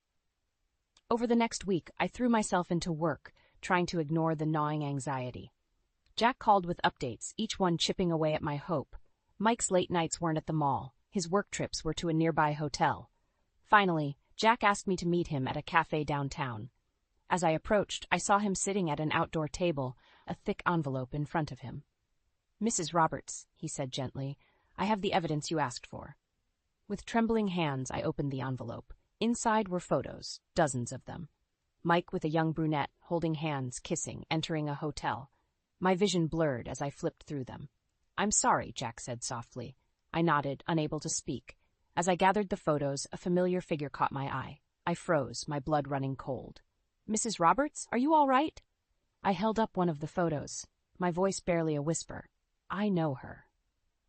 [SPEAKER 1] Over the next week, I threw myself into work, trying to ignore the gnawing anxiety. Jack called with updates, each one chipping away at my hope. Mike's late nights weren't at the mall. His work trips were to a nearby hotel. Finally, Jack asked me to meet him at a cafe downtown. As I approached, I saw him sitting at an outdoor table, a thick envelope in front of him. "Mrs. Roberts," he said gently, "I have the evidence you asked for." With trembling hands, I opened the envelope. Inside were photos, dozens of them. Mike with a young brunette, holding hands, kissing, entering a hotel. My vision blurred as I flipped through them. "I'm sorry," Jack said softly. I nodded, unable to speak. As I gathered the photos, a familiar figure caught my eye. I froze, my blood running cold. "Mrs. Roberts, are you all right?" I held up one of the photos, my voice barely a whisper. "I know her."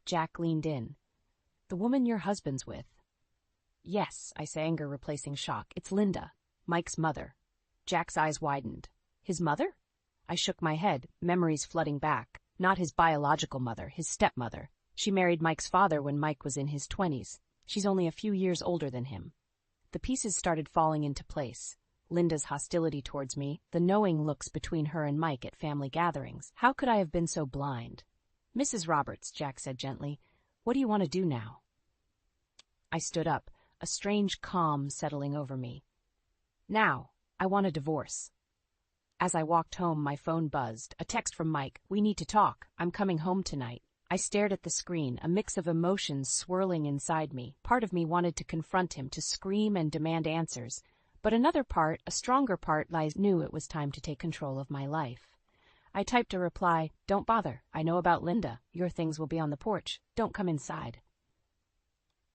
[SPEAKER 1] Jack leaned in. "The woman your husband's with." "Yes," I say, anger replacing shock. "It's Linda, Mike's mother." Jack's eyes widened. "His mother?" I shook my head, memories flooding back. Not his biological mother, his stepmother. She married Mike's father when Mike was in his 20s. She's only a few years older than him. The pieces started falling into place. Linda's hostility towards me, the knowing looks between her and Mike at family gatherings. How could I have been so blind? "Mrs. Roberts," Jack said gently, "what do you want to do now?" I stood up, a strange calm settling over me. "Now, I want a divorce." As I walked home, my phone buzzed. A text from Mike. "We need to talk. I'm coming home tonight." I stared at the screen, a mix of emotions swirling inside me. Part of me wanted to confront him, to scream and demand answers. But another part, a stronger part, knew it was time to take control of my life. I typed a reply, "Don't bother. I know about Linda. Your things will be on the porch. Don't come inside."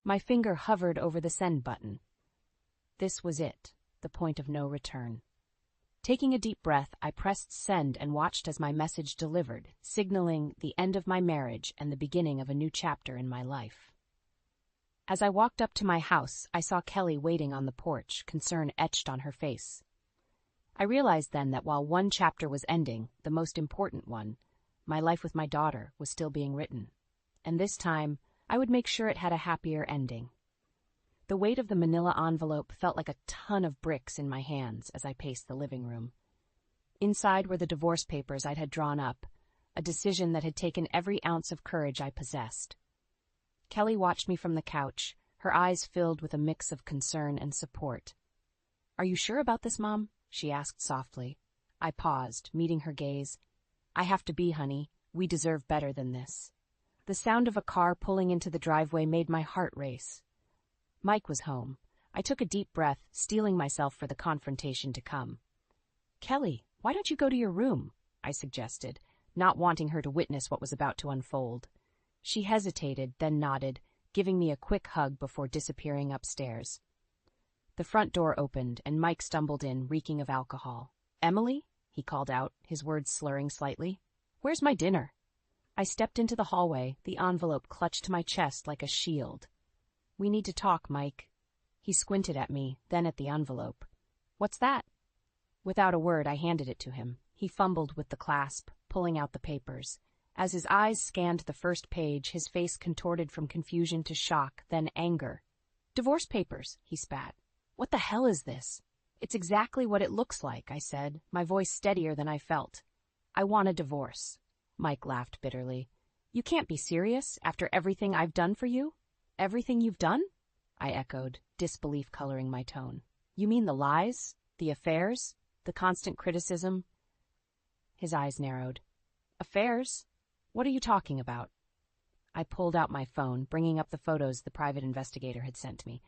[SPEAKER 1] My finger hovered over the send button. This was it, the point of no return. Taking a deep breath, I pressed send and watched as my message delivered, signaling the end of my marriage and the beginning of a new chapter in my life. As I walked up to my house, I saw Kelly waiting on the porch, concern etched on her face. I realized then that while one chapter was ending, the most important one, my life with my daughter, was still being written. And this time, I would make sure it had a happier ending. The weight of the manila envelope felt like a ton of bricks in my hands as I paced the living room. Inside were the divorce papers I'd had drawn up, a decision that had taken every ounce of courage I possessed. Kelly watched me from the couch, her eyes filled with a mix of concern and support. "Are you sure about this, Mom?" she asked softly. I paused, meeting her gaze. "I have to be, honey. We deserve better than this." The sound of a car pulling into the driveway made my heart race. Mike was home. I took a deep breath, steeling myself for the confrontation to come. "Kelly, why don't you go to your room?" I suggested, not wanting her to witness what was about to unfold. She hesitated, then nodded, giving me a quick hug before disappearing upstairs. The front door opened, and Mike stumbled in, reeking of alcohol. "Emily?" he called out, his words slurring slightly. "Where's my dinner?" I stepped into the hallway, the envelope clutched to my chest like a shield. "We need to talk, Mike." He squinted at me, then at the envelope. "What's that?" Without a word, I handed it to him. He fumbled with the clasp, pulling out the papers. As his eyes scanned the first page, his face contorted from confusion to shock, then anger. "Divorce papers," he spat. "What the hell is this?" "It's exactly what it looks like," I said, my voice steadier than I felt. "I want a divorce." Mike laughed bitterly. "You can't be serious, after everything I've done for you?" "Everything you've done?" I echoed, disbelief coloring my tone. "You mean the lies, the affairs, the constant criticism?" His eyes narrowed. "Affairs? What are you talking about?" I pulled out my phone, bringing up the photos the private investigator had sent me.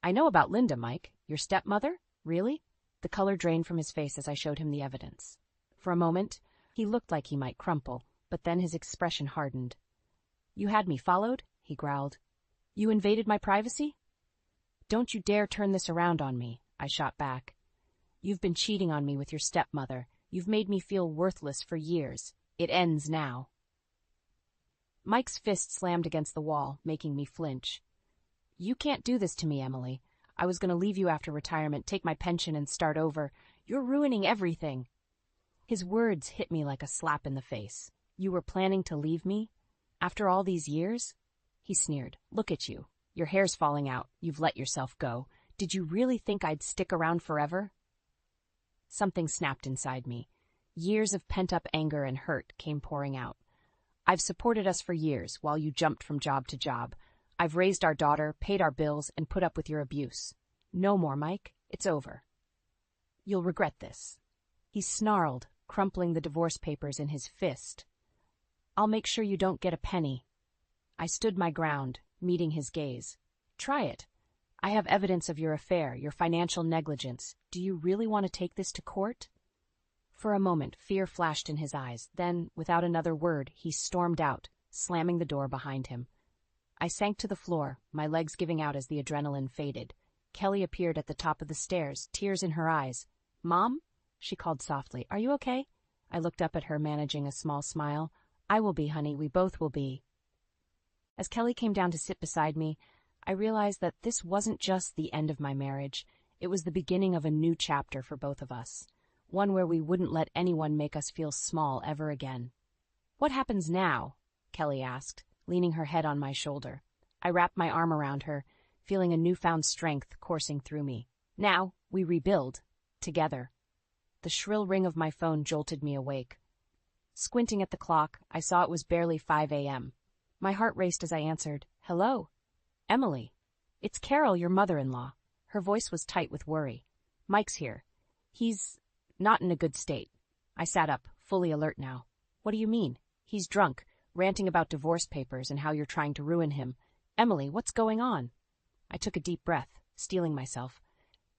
[SPEAKER 1] "I know about Linda, Mike. Your stepmother? Really?" The color drained from his face as I showed him the evidence. For a moment, he looked like he might crumple, but then his expression hardened. "You had me followed?" he growled. "You invaded my privacy?" "Don't you dare turn this around on me," I shot back. "You've been cheating on me with your stepmother. You've made me feel worthless for years. It ends now." Mike's fist slammed against the wall, making me flinch. "You can't do this to me, Emily. I was going to leave you after retirement, take my pension and start over. You're ruining everything." His words hit me like a slap in the face. "You were planning to leave me? After all these years?" He sneered. Look at you. Your hair's falling out. You've let yourself go. Did you really think I'd stick around forever? Something snapped inside me. Years of pent-up anger and hurt came pouring out. I've supported us for years while you jumped from job to job. I've raised our daughter, paid our bills, and put up with your abuse. No more, Mike. It's over. You'll regret this. He snarled, crumpling the divorce papers in his fist. I'll make sure you don't get a penny. I stood my ground, meeting his gaze. Try it. I have evidence of your affair, your financial negligence. Do you really want to take this to court? For a moment, fear flashed in his eyes. Then, without another word, he stormed out, slamming the door behind him. I sank to the floor, my legs giving out as the adrenaline faded. Kelly appeared at the top of the stairs, tears in her eyes. Mom? She called softly. Are you okay? I looked up at her, managing a small smile. I will be, honey. We both will be. As Kelly came down to sit beside me, I realized that this wasn't just the end of my marriage. It was the beginning of a new chapter for both of us. One where we wouldn't let anyone make us feel small ever again. What happens now? Kelly asked, leaning her head on my shoulder. I wrapped my arm around her, feeling a newfound strength coursing through me. Now, we rebuild. Together. The shrill ring of my phone jolted me awake. Squinting at the clock, I saw it was barely 5 a.m. My heart raced as I answered, Hello? Emily. It's Carol, your mother-in-law. Her voice was tight with worry. Mike's here. He's not in a good state. I sat up, fully alert now. What do you mean? He's drunk, ranting about divorce papers and how you're trying to ruin him. Emily, what's going on? I took a deep breath, steeling myself.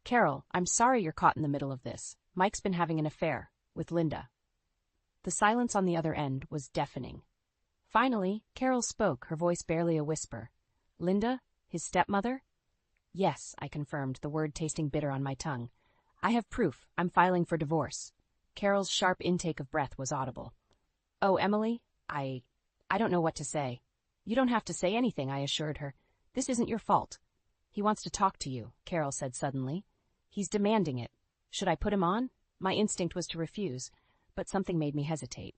[SPEAKER 1] Carol, I'm sorry you're caught in the middle of this. Mike's been having an affair with Linda. The silence on the other end was deafening. Finally, Carol spoke, her voice barely a whisper. Linda? His stepmother? Yes, I confirmed, the word tasting bitter on my tongue. I have proof. I'm filing for divorce. Carol's sharp intake of breath was audible. Oh, Emily, I don't know what to say. You don't have to say anything, I assured her. This isn't your fault. He wants to talk to you, Carol said suddenly. He's demanding it. Should I put him on? My instinct was to refuse, but something made me hesitate.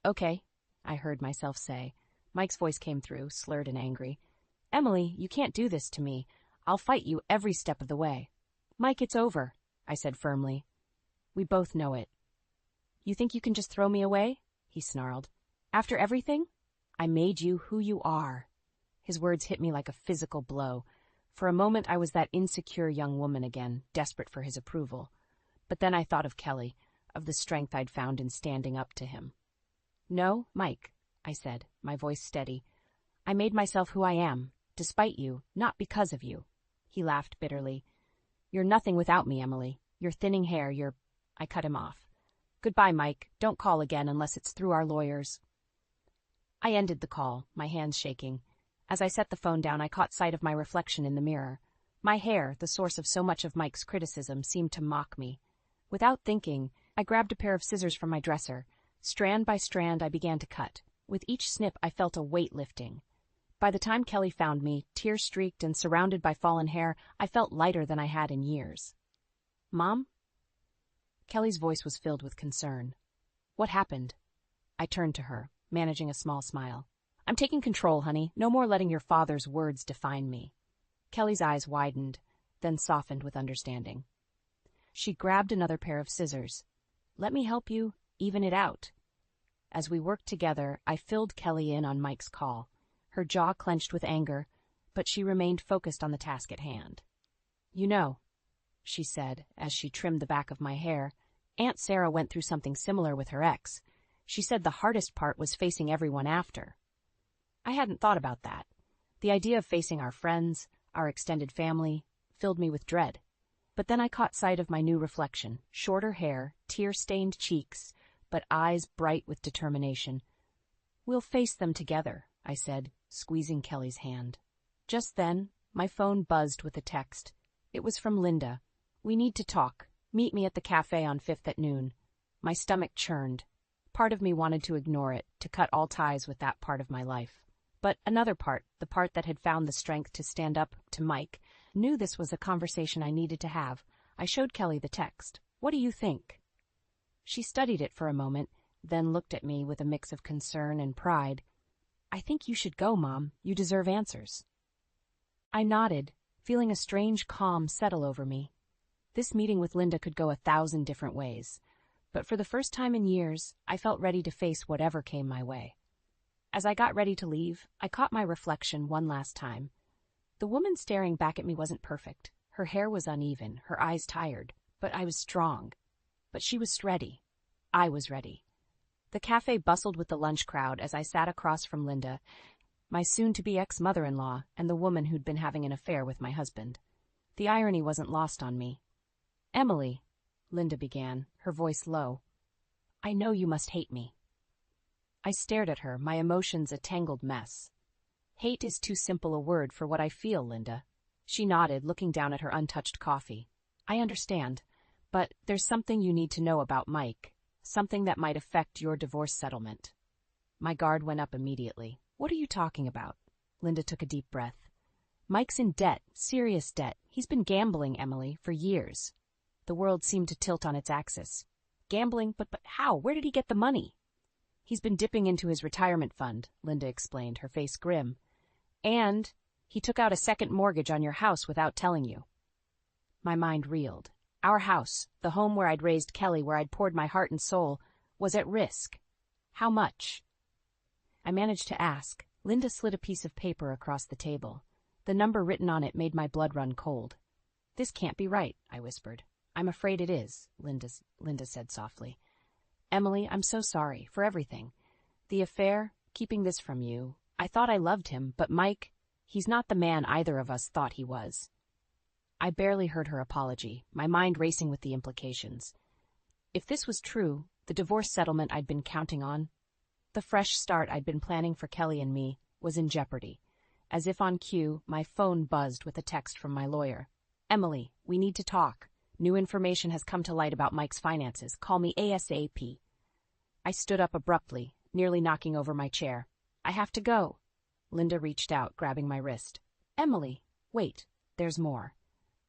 [SPEAKER 1] Okay, I heard myself say. Mike's voice came through, slurred and angry. Emily, you can't do this to me. I'll fight you every step of the way. Mike, it's over, I said firmly. We both know it. You think you can just throw me away? He snarled. After everything? I made you who you are. His words hit me like a physical blow. For a moment I was that insecure young woman again, desperate for his approval. But then I thought of Kelly, of the strength I'd found in standing up to him. No, Mike, I said, my voice steady. I made myself who I am, despite you, not because of you. He laughed bitterly. You're nothing without me, Emily. Your thinning hair, your... I cut him off. Goodbye, Mike. Don't call again unless it's through our lawyers. I ended the call, my hands shaking. As I set the phone down, I caught sight of my reflection in the mirror. My hair, the source of so much of Mike's criticism, seemed to mock me. Without thinking, I grabbed a pair of scissors from my dresser. Strand by strand, I began to cut. With each snip, I felt a weight lifting. By the time Kelly found me, tear-streaked and surrounded by fallen hair, I felt lighter than I had in years. Mom? Kelly's voice was filled with concern. What happened? I turned to her, managing a small smile. I'm taking control, honey. No more letting your father's words define me. Kelly's eyes widened, then softened with understanding. She grabbed another pair of scissors. Let me help you even it out. As we worked together, I filled Kelly in on Mike's call. Her jaw clenched with anger, but she remained focused on the task at hand. You know, she said, as she trimmed the back of my hair, Aunt Sarah went through something similar with her ex. She said the hardest part was facing everyone after. I hadn't thought about that. The idea of facing our friends, our extended family, filled me with dread. But then I caught sight of my new reflection, shorter hair, tear-stained cheeks, but eyes bright with determination. We'll face them together, I said, squeezing Kelly's hand. Just then, my phone buzzed with a text. It was from Linda. We need to talk. Meet me at the cafe on 5th at noon. My stomach churned. Part of me wanted to ignore it, to cut all ties with that part of my life. But another part, the part that had found the strength to stand up to Mike, knew this was a conversation I needed to have. I showed Kelly the text. What do you think? She studied it for a moment, then looked at me with a mix of concern and pride. I think you should go, Mom. You deserve answers. I nodded, feeling a strange calm settle over me. This meeting with Linda could go 1,000 different ways, but for the first time in years, I felt ready to face whatever came my way. As I got ready to leave, I caught my reflection one last time. The woman staring back at me wasn't perfect. Her hair was uneven, her eyes tired, but I was strong. But she was ready. I was ready. The cafe bustled with the lunch crowd as I sat across from Linda, my soon-to-be ex-mother-in-law, and the woman who'd been having an affair with my husband. The irony wasn't lost on me. "Emily," Linda began, her voice low, "I know you must hate me." I stared at her, my emotions a tangled mess. "Hate is too simple a word for what I feel, Linda." She nodded, looking down at her untouched coffee. "I understand, but there's something you need to know about Mike, something that might affect your divorce settlement." My guard went up immediately. "What are you talking about?" Linda took a deep breath. "Mike's in debt, serious debt. He's been gambling, Emily, for years." The world seemed to tilt on its axis. "Gambling? But how? Where did he get the money?" "He's been dipping into his retirement fund," Linda explained, her face grim. "And he took out a second mortgage on your house without telling you." My mind reeled. Our house, the home where I'd raised Kelly, where I'd poured my heart and soul, was at risk. How much? I managed to ask. Linda slid a piece of paper across the table. The number written on it made my blood run cold. "This can't be right," I whispered. "I'm afraid it is," Linda said softly. "Emily, I'm so sorry for everything. The affair, keeping this from you. I thought I loved him, but Mike, he's not the man either of us thought he was." I barely heard her apology, my mind racing with the implications. If this was true, the divorce settlement I'd been counting on, the fresh start I'd been planning for Kelly and me, was in jeopardy. As if on cue, my phone buzzed with a text from my lawyer. "Emily, we need to talk. New information has come to light about Mike's finances. Call me ASAP." I stood up abruptly, nearly knocking over my chair. "I have to go." Linda reached out, grabbing my wrist. "Emily, wait, there's more."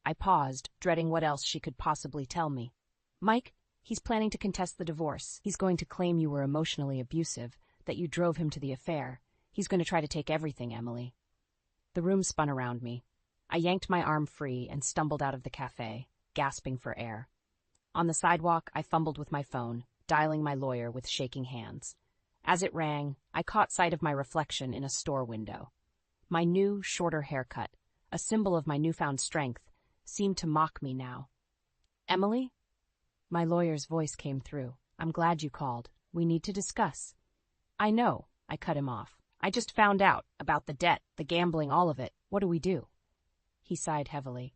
[SPEAKER 1] I paused, dreading what else she could possibly tell me. "Mike, he's planning to contest the divorce. He's going to claim you were emotionally abusive, that you drove him to the affair. He's going to try to take everything, Emily." The room spun around me. I yanked my arm free and stumbled out of the cafe, gasping for air. On the sidewalk, I fumbled with my phone, dialing my lawyer with shaking hands. As it rang, I caught sight of my reflection in a store window. My new, shorter haircut, a symbol of my newfound strength, seemed to mock me now. "Emily?" My lawyer's voice came through. "I'm glad you called. We need to discuss." "I know," I cut him off. "I just found out about the debt, the gambling, all of it. What do we do?" He sighed heavily.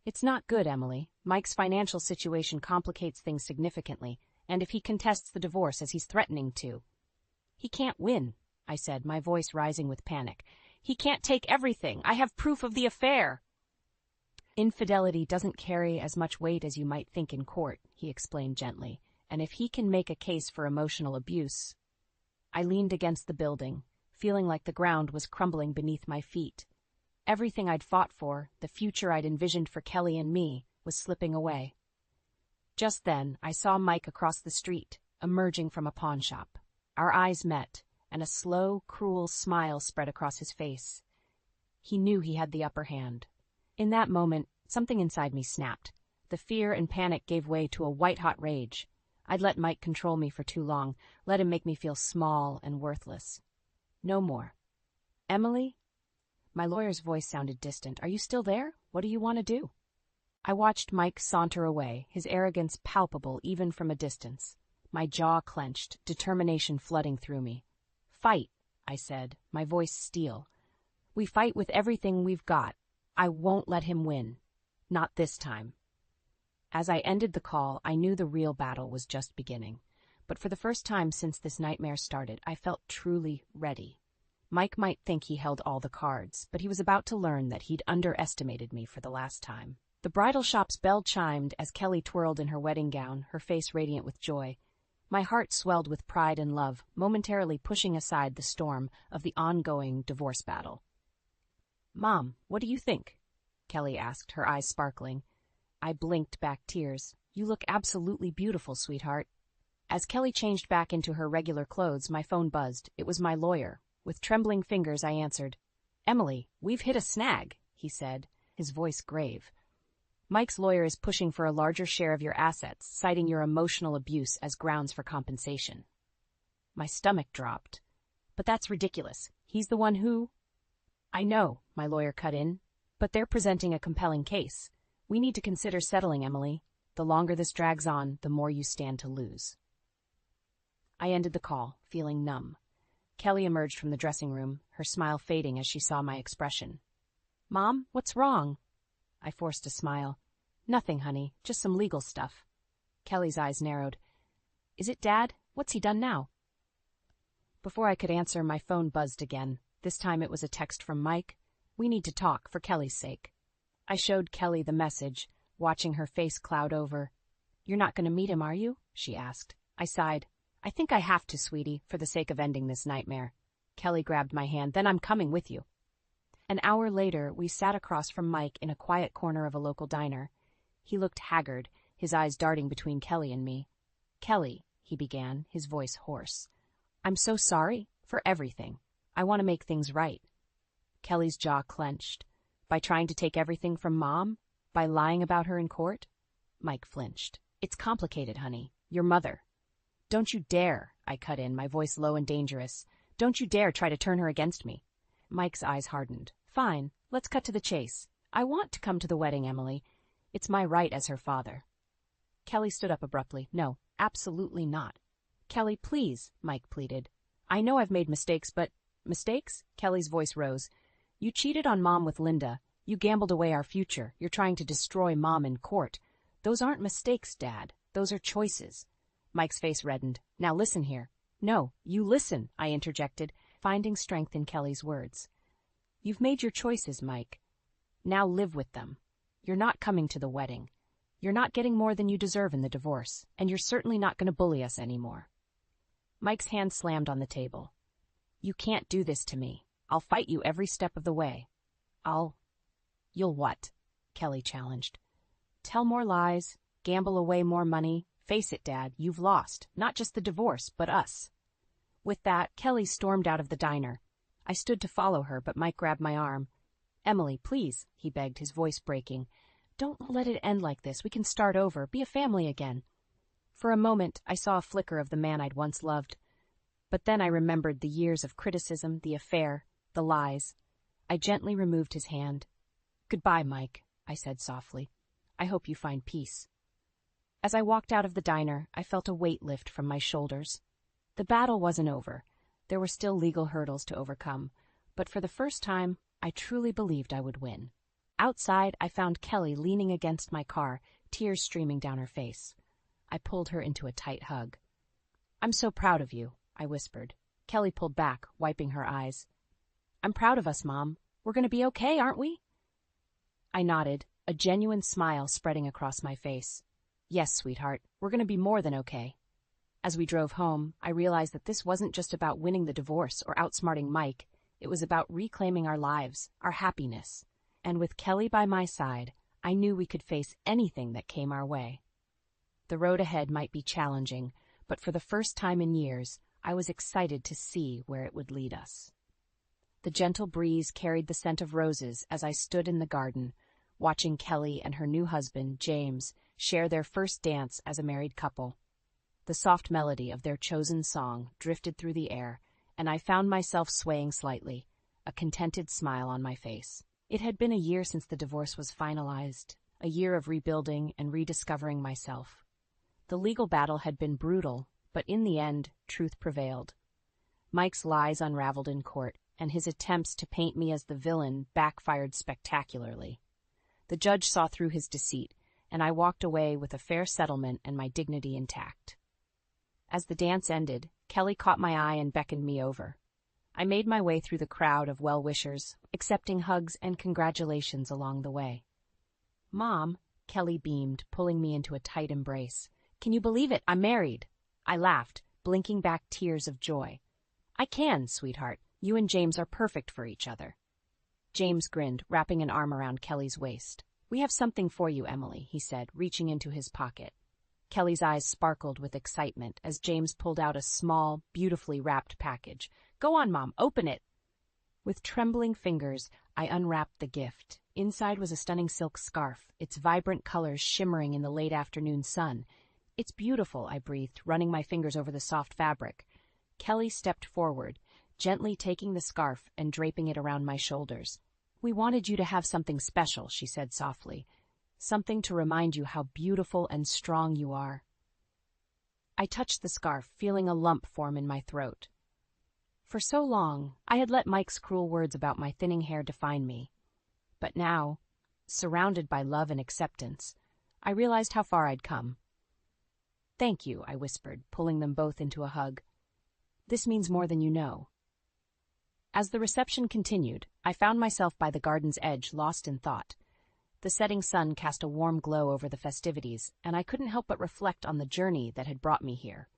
[SPEAKER 1] "It's not good, Emily. Mike's financial situation complicates things significantly, and if he contests the divorce as he's threatening to..." "He can't win," I said, my voice rising with panic. "He can't take everything. I have proof of the affair." "Infidelity doesn't carry as much weight as you might think in court," he explained gently, "and if he can make a case for emotional abuse..." I leaned against the building, feeling like the ground was crumbling beneath my feet. Everything I'd fought for, the future I'd envisioned for Kelly and me, was slipping away. Just then, I saw Mike across the street, emerging from a pawn shop. Our eyes met, and a slow, cruel smile spread across his face. He knew he had the upper hand. In that moment, something inside me snapped. The fear and panic gave way to a white-hot rage. I'd let Mike control me for too long, let him make me feel small and worthless. No more. "Emily?" My lawyer's voice sounded distant. "Are you still there? What do you want to do?" I watched Mike saunter away, his arrogance palpable even from a distance. My jaw clenched, determination flooding through me. "Fight," I said, my voice steel. "We fight with everything we've got. I won't let him win. Not this time." As I ended the call, I knew the real battle was just beginning. But for the first time since this nightmare started, I felt truly ready. Mike might think he held all the cards, but he was about to learn that he'd underestimated me for the last time. The bridal shop's bell chimed as Kelly twirled in her wedding gown, her face radiant with joy. My heart swelled with pride and love, momentarily pushing aside the storm of the ongoing divorce battle. "Mom, what do you think?" Kelly asked, her eyes sparkling. I blinked back tears. "You look absolutely beautiful, sweetheart." As Kelly changed back into her regular clothes, my phone buzzed. It was my lawyer. With trembling fingers, I answered. "Emily, we've hit a snag," he said, his voice grave. "Mike's lawyer is pushing for a larger share of your assets, citing your emotional abuse as grounds for compensation." My stomach dropped. "But that's ridiculous. He's the one who—" "I know," my lawyer cut in, "but they're presenting a compelling case. We need to consider settling, Emily. The longer this drags on, the more you stand to lose." I ended the call, feeling numb. Kelly emerged from the dressing room, her smile fading as she saw my expression. "Mom, what's wrong?" I forced a smile. "Nothing, honey, just some legal stuff." Kelly's eyes narrowed. "Is it Dad? What's he done now?" Before I could answer, my phone buzzed again. This time it was a text from Mike. "We need to talk, for Kelly's sake." I showed Kelly the message, watching her face cloud over. "You're not going to meet him, are you?" she asked. I sighed. "I think I have to, sweetie, for the sake of ending this nightmare." Kelly grabbed my hand. "Then I'm coming with you." An hour later, we sat across from Mike in a quiet corner of a local diner. He looked haggard, his eyes darting between Kelly and me. "Kelly," he began, his voice hoarse, "I'm so sorry for everything. I want to make things right." Kelly's jaw clenched. "By trying to take everything from Mom? By lying about her in court?" Mike flinched. "It's complicated, honey. Your mother." "Don't you dare," I cut in, my voice low and dangerous. "Don't you dare try to turn her against me." Mike's eyes hardened. "Fine, let's cut to the chase. I want to come to the wedding, Emily. It's my right as her father." Kelly stood up abruptly. "No, absolutely not." "Kelly, please," Mike pleaded. "I know I've made mistakes, but—" "Mistakes?" Kelly's voice rose. "You cheated on Mom with Linda. You gambled away our future. You're trying to destroy Mom in court. Those aren't mistakes, Dad. Those are choices." Mike's face reddened. "Now listen here." "No, you listen," I interjected, finding strength in Kelly's words. "You've made your choices, Mike. Now live with them. You're not coming to the wedding. You're not getting more than you deserve in the divorce, and you're certainly not going to bully us anymore." Mike's hand slammed on the table. "You can't do this to me. I'll fight you every step of the way." "You'll what?" Kelly challenged. "Tell more lies, gamble away more money. Face it, Dad, you've lost, not just the divorce, but us." With that, Kelly stormed out of the diner. I stood to follow her, but Mike grabbed my arm. "Emily, please," he begged, his voice breaking. "Don't let it end like this. We can start over, be a family again." For a moment, I saw a flicker of the man I'd once loved. But then I remembered the years of criticism, the affair, the lies. I gently removed his hand. "Goodbye, Mike," I said softly. "I hope you find peace." As I walked out of the diner, I felt a weight lift from my shoulders. The battle wasn't over. There were still legal hurdles to overcome, but for the first time, I truly believed I would win. Outside, I found Kelly leaning against my car, tears streaming down her face. I pulled her into a tight hug. "I'm so proud of you," I whispered. Kelly pulled back, wiping her eyes. "I'm proud of us, Mom. We're going to be okay, aren't we?" I nodded, a genuine smile spreading across my face. "Yes, sweetheart, we're going to be more than okay." As we drove home, I realized that this wasn't just about winning the divorce or outsmarting Mike. It was about reclaiming our lives, our happiness. And with Kelly by my side, I knew we could face anything that came our way. The road ahead might be challenging, but for the first time in years, I was excited to see where it would lead us. The gentle breeze carried the scent of roses as I stood in the garden, watching Kelly and her new husband, James, share their first dance as a married couple. The soft melody of their chosen song drifted through the air, and I found myself swaying slightly, a contented smile on my face. It had been a year since the divorce was finalized, a year of rebuilding and rediscovering myself. The legal battle had been brutal, but in the end, truth prevailed. Mike's lies unraveled in court, and his attempts to paint me as the villain backfired spectacularly. The judge saw through his deceit, and I walked away with a fair settlement and my dignity intact. As the dance ended, Kelly caught my eye and beckoned me over. I made my way through the crowd of well-wishers, accepting hugs and congratulations along the way. "Mom," Kelly beamed, pulling me into a tight embrace. "Can you believe it? I'm married." I laughed, blinking back tears of joy. "I can, sweetheart. You and James are perfect for each other." James grinned, wrapping an arm around Kelly's waist. "We have something for you, Emily," he said, reaching into his pocket. Kelly's eyes sparkled with excitement as James pulled out a small, beautifully wrapped package, Go on, Mom, open it. With trembling fingers, I unwrapped the gift. Inside was a stunning silk scarf, its vibrant colors shimmering in the late afternoon sun. It's beautiful, I breathed, running my fingers over the soft fabric. Kelly stepped forward, gently taking the scarf and draping it around my shoulders. We wanted you to have something special, she said softly. Something to remind you how beautiful and strong you are. I touched the scarf, feeling a lump form in my throat. For so long, I had let Mike's cruel words about my thinning hair define me. But now, surrounded by love and acceptance, I realized how far I'd come. Thank you, I whispered, pulling them both into a hug. This means more than you know. As the reception continued, I found myself by the garden's edge, lost in thought. The setting sun cast a warm glow over the festivities, and I couldn't help but reflect on the journey that had brought me here.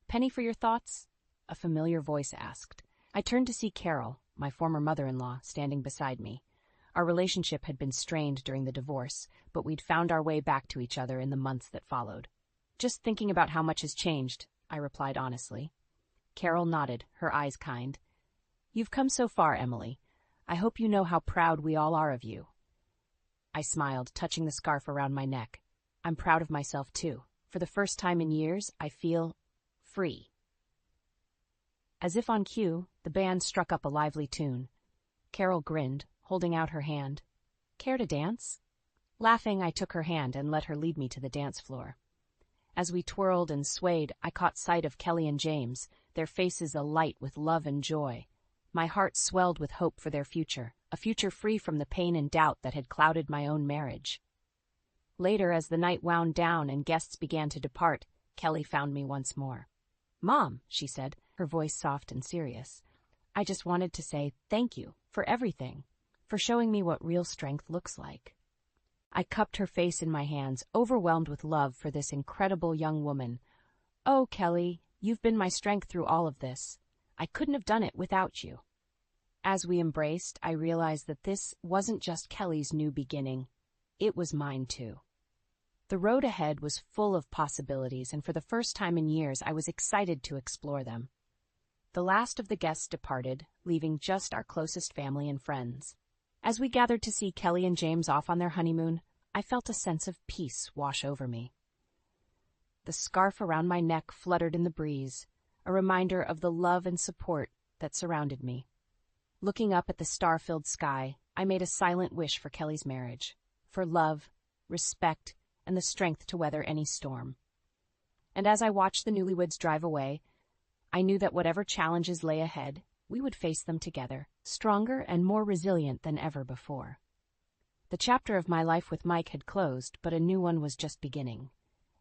[SPEAKER 1] Penny for your thoughts? A familiar voice asked. I turned to see Carol, my former mother-in-law, standing beside me. Our relationship had been strained during the divorce, but we'd found our way back to each other in the months that followed. Just thinking about how much has changed, I replied honestly. Carol nodded, her eyes kind. You've come so far, Emily. I hope you know how proud we all are of you. I smiled, touching the scarf around my neck. I'm proud of myself, too. For the first time in years, I feel free. As if on cue, the band struck up a lively tune. Carol grinned, holding out her hand. Care to dance? Laughing, I took her hand and let her lead me to the dance floor. As we twirled and swayed, I caught sight of Kelly and James, their faces alight with love and joy. My heart swelled with hope for their future, a future free from the pain and doubt that had clouded my own marriage. Later, as the night wound down and guests began to depart, Kelly found me once more. Mom, she said, her voice soft and serious. I just wanted to say thank you for everything, for showing me what real strength looks like. I cupped her face in my hands, overwhelmed with love for this incredible young woman. Oh, Kelly, you've been my strength through all of this. I couldn't have done it without you. As we embraced, I realized that this wasn't just Kelly's new beginning. It was mine, too. The road ahead was full of possibilities, and for the first time in years, I was excited to explore them. The last of the guests departed, leaving just our closest family and friends. As we gathered to see Kelly and James off on their honeymoon, I felt a sense of peace wash over me. The scarf around my neck fluttered in the breeze, a reminder of the love and support that surrounded me. Looking up at the star-filled sky, I made a silent wish for Kelly's marriage, for love, respect, and the strength to weather any storm. And as I watched the newlyweds drive away, I knew that whatever challenges lay ahead, we would face them together, stronger and more resilient than ever before. The chapter of my life with Mike had closed, but a new one was just beginning.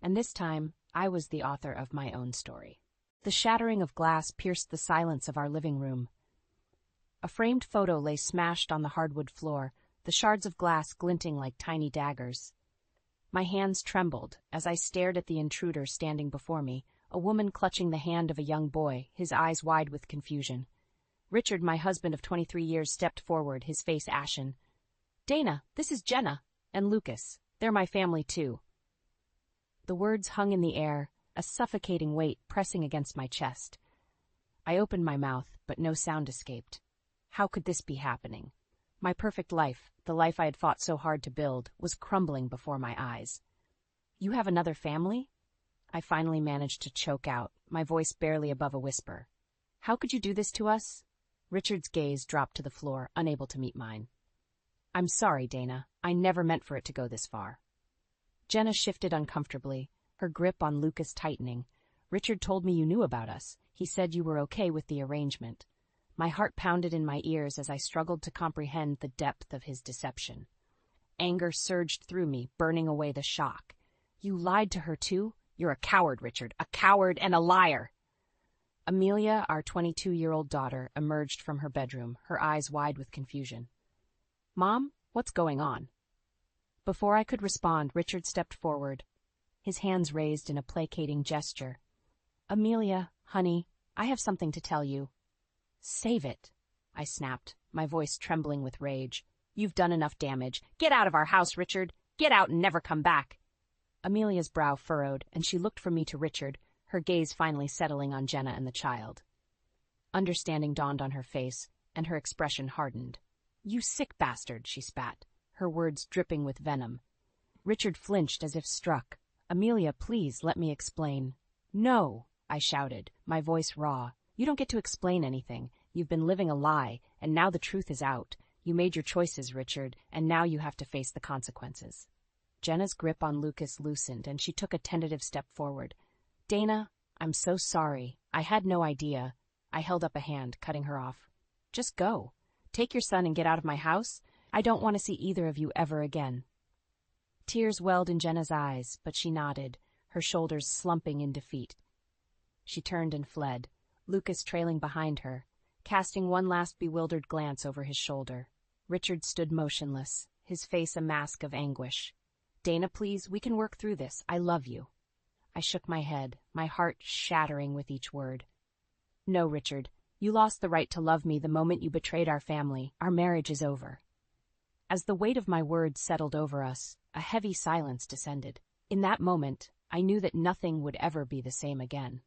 [SPEAKER 1] And this time, I was the author of my own story. The shattering of glass pierced the silence of our living room. A framed photo lay smashed on the hardwood floor, the shards of glass glinting like tiny daggers. My hands trembled as I stared at the intruder standing before me, a woman clutching the hand of a young boy, his eyes wide with confusion. Richard, my husband of 23 years, stepped forward, his face ashen. Dana, this is Jenna, and Lucas. They're my family, too. The words hung in the air, a suffocating weight pressing against my chest. I opened my mouth, but no sound escaped. How could this be happening? My perfect life, the life I had fought so hard to build, was crumbling before my eyes. You have another family? I finally managed to choke out, my voice barely above a whisper. How could you do this to us? Richard's gaze dropped to the floor, unable to meet mine. I'm sorry, Dana. I never meant for it to go this far. Jenna shifted uncomfortably, her grip on Lucas tightening. Richard told me you knew about us. He said you were okay with the arrangement. My heart pounded in my ears as I struggled to comprehend the depth of his deception. Anger surged through me, burning away the shock. You lied to her, too? You're a coward, Richard. A coward and a liar. Amelia, our 22-year-old daughter, emerged from her bedroom, her eyes wide with confusion. Mom, what's going on? Before I could respond, Richard stepped forward, his hands raised in a placating gesture. Amelia, honey, I have something to tell you. Save it, I snapped, my voice trembling with rage. You've done enough damage. Get out of our house, Richard. Get out and never come back. Amelia's brow furrowed, and she looked from me to Richard, her gaze finally settling on Jenna and the child. Understanding dawned on her face, and her expression hardened. "You sick bastard," she spat, her words dripping with venom. Richard flinched as if struck. "Amelia, please, let me explain." "No," I shouted, my voice raw. "You don't get to explain anything. You've been living a lie, and now the truth is out. You made your choices, Richard, and now you have to face the consequences." Jenna's grip on Lucas loosened, and she took a tentative step forward. "Dana, I'm so sorry. I had no idea." I held up a hand, cutting her off. "Just go. Take your son and get out of my house. I don't want to see either of you ever again." Tears welled in Jenna's eyes, but she nodded, her shoulders slumping in defeat. She turned and fled, Lucas trailing behind her, casting one last bewildered glance over his shoulder. Richard stood motionless, his face a mask of anguish. "Dana, please, we can work through this. I love you." I shook my head, my heart shattering with each word. "No, Richard, you lost the right to love me the moment you betrayed our family. Our marriage is over." As the weight of my words settled over us, a heavy silence descended. In that moment, I knew that nothing would ever be the same again.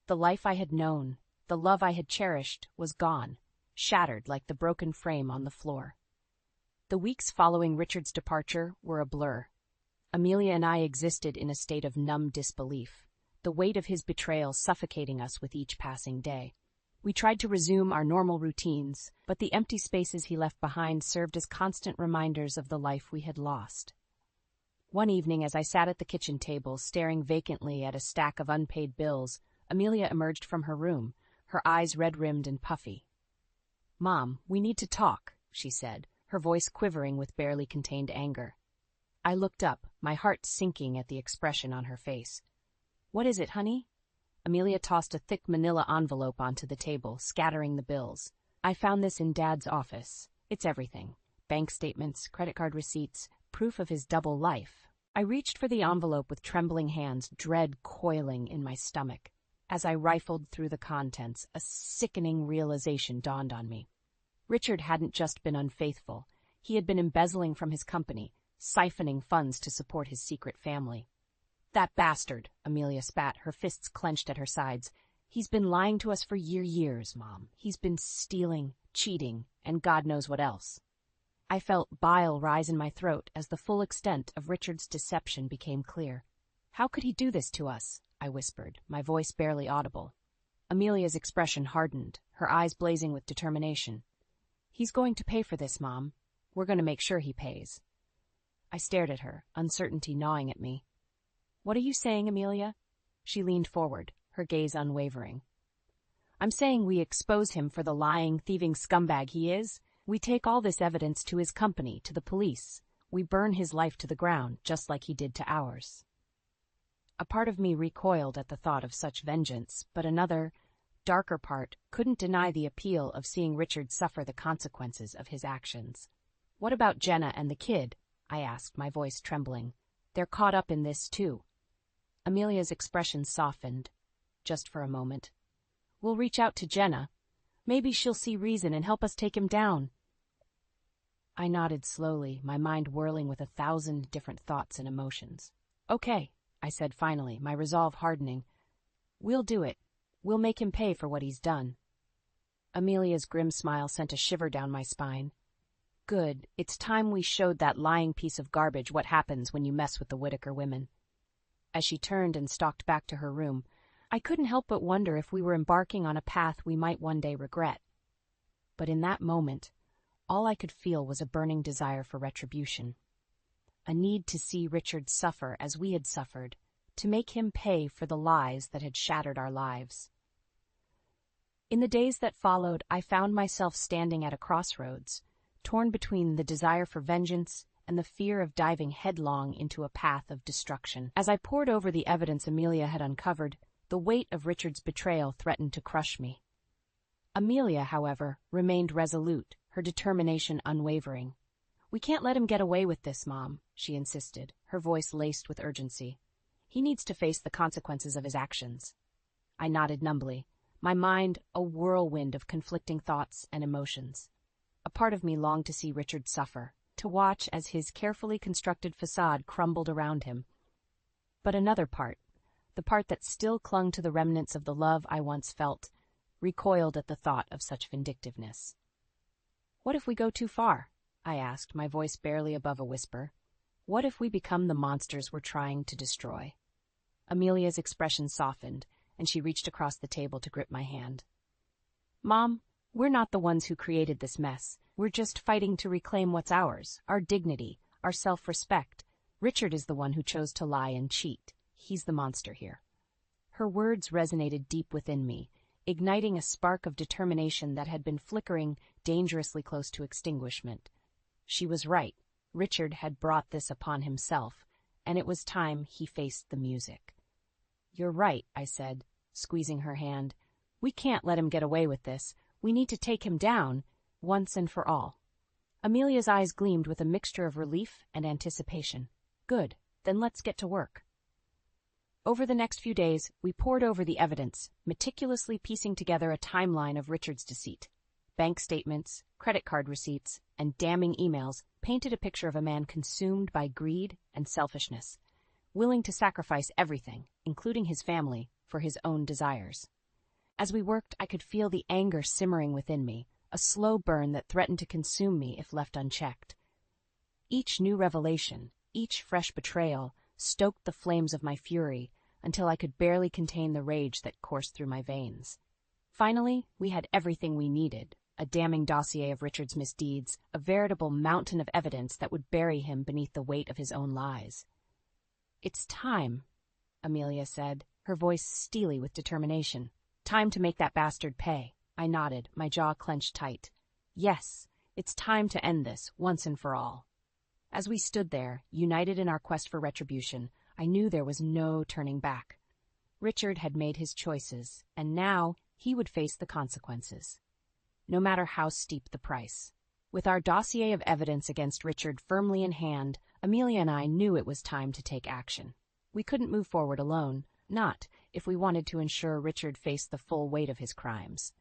[SPEAKER 1] The life I had known, the love I had cherished, was gone, shattered like the broken frame on the floor. The weeks following Richard's departure were a blur. Amelia and I existed in a state of numb disbelief, the weight of his betrayal suffocating us with each passing day. We tried to resume our normal routines, but the empty spaces he left behind served as constant reminders of the life we had lost. One evening, as I sat at the kitchen table, staring vacantly at a stack of unpaid bills, Amelia emerged from her room, her eyes red-rimmed and puffy. "Mom, we need to talk," she said, her voice quivering with barely contained anger. I looked up, my heart sinking at the expression on her face. "What is it, honey?" Amelia tossed a thick manila envelope onto the table, scattering the bills. "I found this in Dad's office. It's everything. Bank statements, credit card receipts, proof of his double life." I reached for the envelope with trembling hands, dread coiling in my stomach. As I rifled through the contents, a sickening realization dawned on me. Richard hadn't just been unfaithful. He had been embezzling from his company, siphoning funds to support his secret family. "That bastard," Amelia spat, her fists clenched at her sides. "He's been lying to us for years, Mom. He's been stealing, cheating, and God knows what else." I felt bile rise in my throat as the full extent of Richard's deception became clear. "How could he do this to us?" I whispered, my voice barely audible. Amelia's expression hardened, her eyes blazing with determination. "He's going to pay for this, Mom. We're going to make sure he pays." I stared at her, uncertainty gnawing at me. "What are you saying, Amelia?" She leaned forward, her gaze unwavering. "I'm saying we expose him for the lying, thieving scumbag he is. We take all this evidence to his company, to the police. We burn his life to the ground, just like he did to ours." A part of me recoiled at the thought of such vengeance, but another, darker part couldn't deny the appeal of seeing Richard suffer the consequences of his actions. "What about Jenna and the kid?" I asked, my voice trembling. "They're caught up in this, too." Amelia's expression softened, just for a moment. "We'll reach out to Jenna. Maybe she'll see reason and help us take him down." I nodded slowly, my mind whirling with 1,000 different thoughts and emotions. "Okay," I said finally, my resolve hardening. "We'll do it. We'll make him pay for what he's done." Amelia's grim smile sent a shiver down my spine. "Good. It's time we showed that lying piece of garbage what happens when you mess with the Whitaker women." As she turned and stalked back to her room, I couldn't help but wonder if we were embarking on a path we might one day regret. But in that moment, all I could feel was a burning desire for retribution. A need to see Richard suffer as we had suffered, to make him pay for the lies that had shattered our lives. In the days that followed, I found myself standing at a crossroads, torn between the desire for vengeance and the fear of diving headlong into a path of destruction. As I pored over the evidence Amelia had uncovered, the weight of Richard's betrayal threatened to crush me. Amelia, however, remained resolute, her determination unwavering. "We can't let him get away with this, Mom," she insisted, her voice laced with urgency. "He needs to face the consequences of his actions." I nodded numbly, my mind a whirlwind of conflicting thoughts and emotions. A part of me longed to see Richard suffer, to watch as his carefully constructed facade crumbled around him. But another part, the part that still clung to the remnants of the love I once felt, recoiled at the thought of such vindictiveness. "What if we go too far?" I asked, my voice barely above a whisper. "What if we become the monsters we're trying to destroy?" Amelia's expression softened, and she reached across the table to grip my hand. "Mom, we're not the ones who created this mess. We're just fighting to reclaim what's ours, our dignity, our self-respect. Richard is the one who chose to lie and cheat. He's the monster here." Her words resonated deep within me, igniting a spark of determination that had been flickering dangerously close to extinguishment. She was right. Richard had brought this upon himself, and it was time he faced the music. "You're right," I said, squeezing her hand. "We can't let him get away with this. We need to take him down, once and for all." Amelia's eyes gleamed with a mixture of relief and anticipation. "Good, then let's get to work." Over the next few days, we pored over the evidence, meticulously piecing together a timeline of Richard's deceit. Bank statements, credit card receipts, and damning emails painted a picture of a man consumed by greed and selfishness, willing to sacrifice everything, including his family, for his own desires. As we worked, I could feel the anger simmering within me, a slow burn that threatened to consume me if left unchecked. Each new revelation, each fresh betrayal, stoked the flames of my fury until I could barely contain the rage that coursed through my veins. Finally, we had everything we needed: a damning dossier of Richard's misdeeds, a veritable mountain of evidence that would bury him beneath the weight of his own lies. "It's time," Amelia said, her voice steely with determination. "Time to make that bastard pay." I nodded, my jaw clenched tight. Yes, it's time to end this, once and for all. As we stood there, united in our quest for retribution, I knew there was no turning back. Richard had made his choices, and now he would face the consequences, no matter how steep the price. With our dossier of evidence against Richard firmly in hand, Amelia and I knew it was time to take action. We couldn't move forward alone, not if we wanted to ensure Richard faced the full weight of his crimes.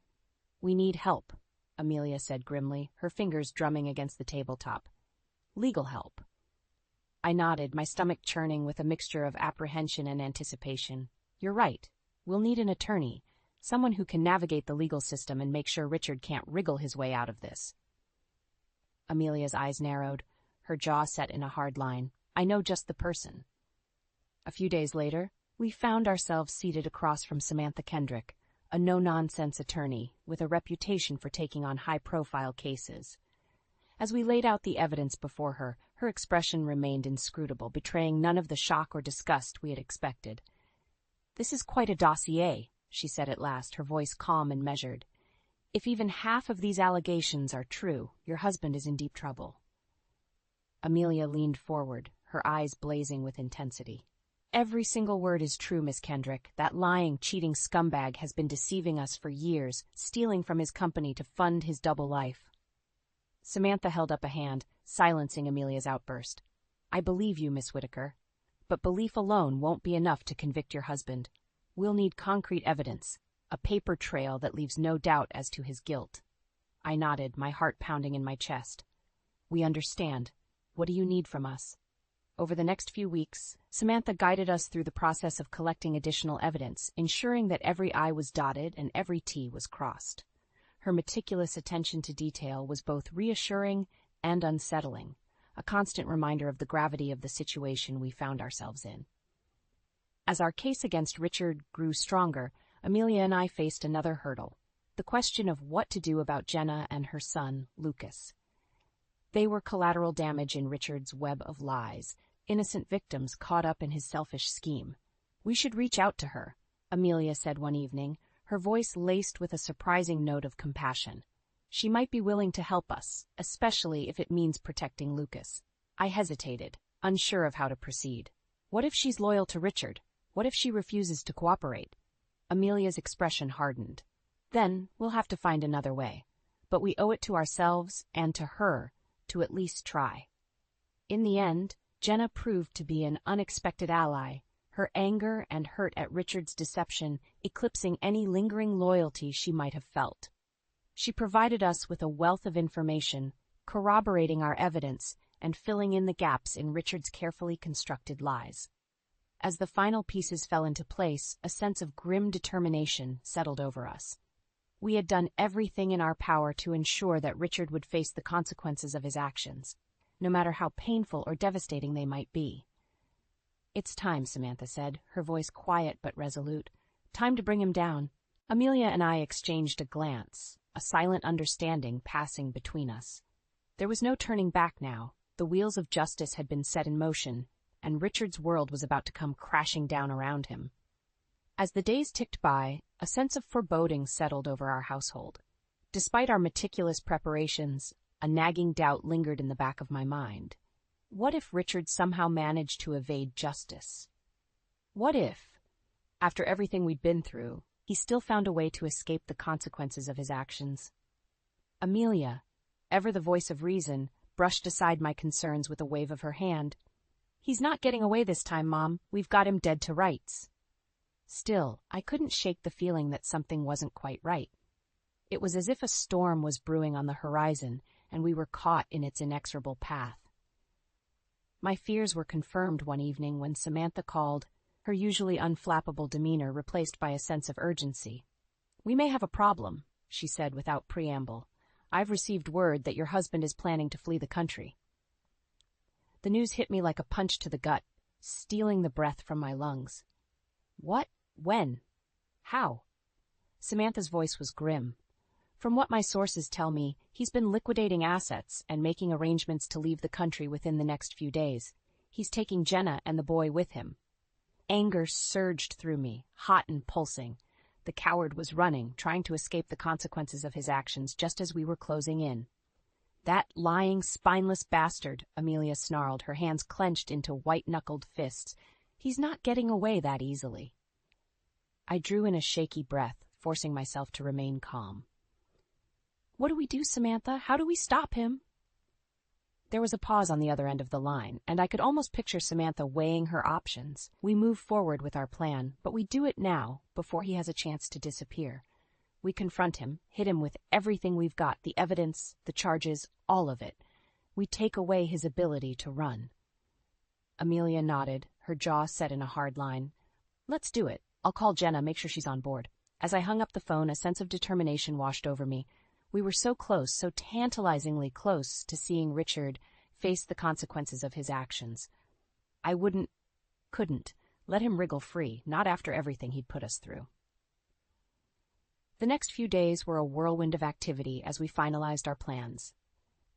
[SPEAKER 1] "We need help," Amelia said grimly, her fingers drumming against the tabletop. "Legal help." I nodded, my stomach churning with a mixture of apprehension and anticipation. "You're right. We'll need an attorney, someone who can navigate the legal system and make sure Richard can't wriggle his way out of this." Amelia's eyes narrowed, her jaw set in a hard line. "I know just the person." A few days later, we found ourselves seated across from Samantha Kendrick, a no-nonsense attorney with a reputation for taking on high-profile cases. As we laid out the evidence before her, her expression remained inscrutable, betraying none of the shock or disgust we had expected. "This is quite a dossier," she said at last, her voice calm and measured. "If even half of these allegations are true, your husband is in deep trouble." Amelia leaned forward, her eyes blazing with intensity. "Every single word is true, Miss Kendrick. That lying, cheating scumbag has been deceiving us for years, stealing from his company to fund his double life." Samantha held up a hand, silencing Amelia's outburst. "I believe you, Miss Whitaker. But belief alone won't be enough to convict your husband. We'll need concrete evidence, a paper trail that leaves no doubt as to his guilt." I nodded, my heart pounding in my chest. "We understand. What do you need from us?" Over the next few weeks, Samantha guided us through the process of collecting additional evidence, ensuring that every I was dotted and every T was crossed. Her meticulous attention to detail was both reassuring and unsettling, a constant reminder of the gravity of the situation we found ourselves in. As our case against Richard grew stronger, Amelia and I faced another hurdle, the question of what to do about Jenna and her son, Lucas. They were collateral damage in Richard's web of lies, innocent victims caught up in his selfish scheme. "We should reach out to her," Amelia said one evening, her voice laced with a surprising note of compassion. "She might be willing to help us, especially if it means protecting Lucas." I hesitated, unsure of how to proceed. What if she's loyal to Richard? What if she refuses to cooperate? Amelia's expression hardened. Then we'll have to find another way. But we owe it to ourselves and to her to at least try. In the end, Jenna proved to be an unexpected ally, her anger and hurt at Richard's deception eclipsing any lingering loyalty she might have felt. She provided us with a wealth of information, corroborating our evidence and filling in the gaps in Richard's carefully constructed lies. As the final pieces fell into place, a sense of grim determination settled over us. We had done everything in our power to ensure that Richard would face the consequences of his actions, no matter how painful or devastating they might be. "It's time," Samantha said, her voice quiet but resolute. "Time to bring him down." Amelia and I exchanged a glance, a silent understanding passing between us. There was no turning back now. The wheels of justice had been set in motion, and Richard's world was about to come crashing down around him. As the days ticked by, a sense of foreboding settled over our household. Despite our meticulous preparations, a nagging doubt lingered in the back of my mind. What if Richard somehow managed to evade justice? What if, after everything we'd been through, he still found a way to escape the consequences of his actions? Amelia, ever the voice of reason, brushed aside my concerns with a wave of her hand. "He's not getting away this time, Mom. We've got him dead to rights." Still, I couldn't shake the feeling that something wasn't quite right. It was as if a storm was brewing on the horizon, and we were caught in its inexorable path. My fears were confirmed one evening when Samantha called, her usually unflappable demeanor replaced by a sense of urgency. "We may have a problem," she said without preamble. "I've received word that your husband is planning to flee the country." The news hit me like a punch to the gut, stealing the breath from my lungs. "What? When? How?" Samantha's voice was grim. "From what my sources tell me, he's been liquidating assets and making arrangements to leave the country within the next few days. He's taking Jenna and the boy with him." Anger surged through me, hot and pulsing. The coward was running, trying to escape the consequences of his actions just as we were closing in. "That lying, spineless bastard," Amelia snarled, her hands clenched into white-knuckled fists. "He's not getting away that easily." I drew in a shaky breath, forcing myself to remain calm. "What do we do, Samantha? How do we stop him?" There was a pause on the other end of the line, and I could almost picture Samantha weighing her options. We move forward with our plan, but we do it now, before he has a chance to disappear. We confront him, hit him with everything we've got, the evidence, the charges, all of it. We take away his ability to run. Amelia nodded, her jaw set in a hard line. "Let's do it. I'll call Jenna, make sure she's on board." As I hung up the phone, a sense of determination washed over me. We were so close, so tantalizingly close to seeing Richard face the consequences of his actions. I couldn't, let him wriggle free, not after everything he'd put us through. The next few days were a whirlwind of activity as we finalized our plans.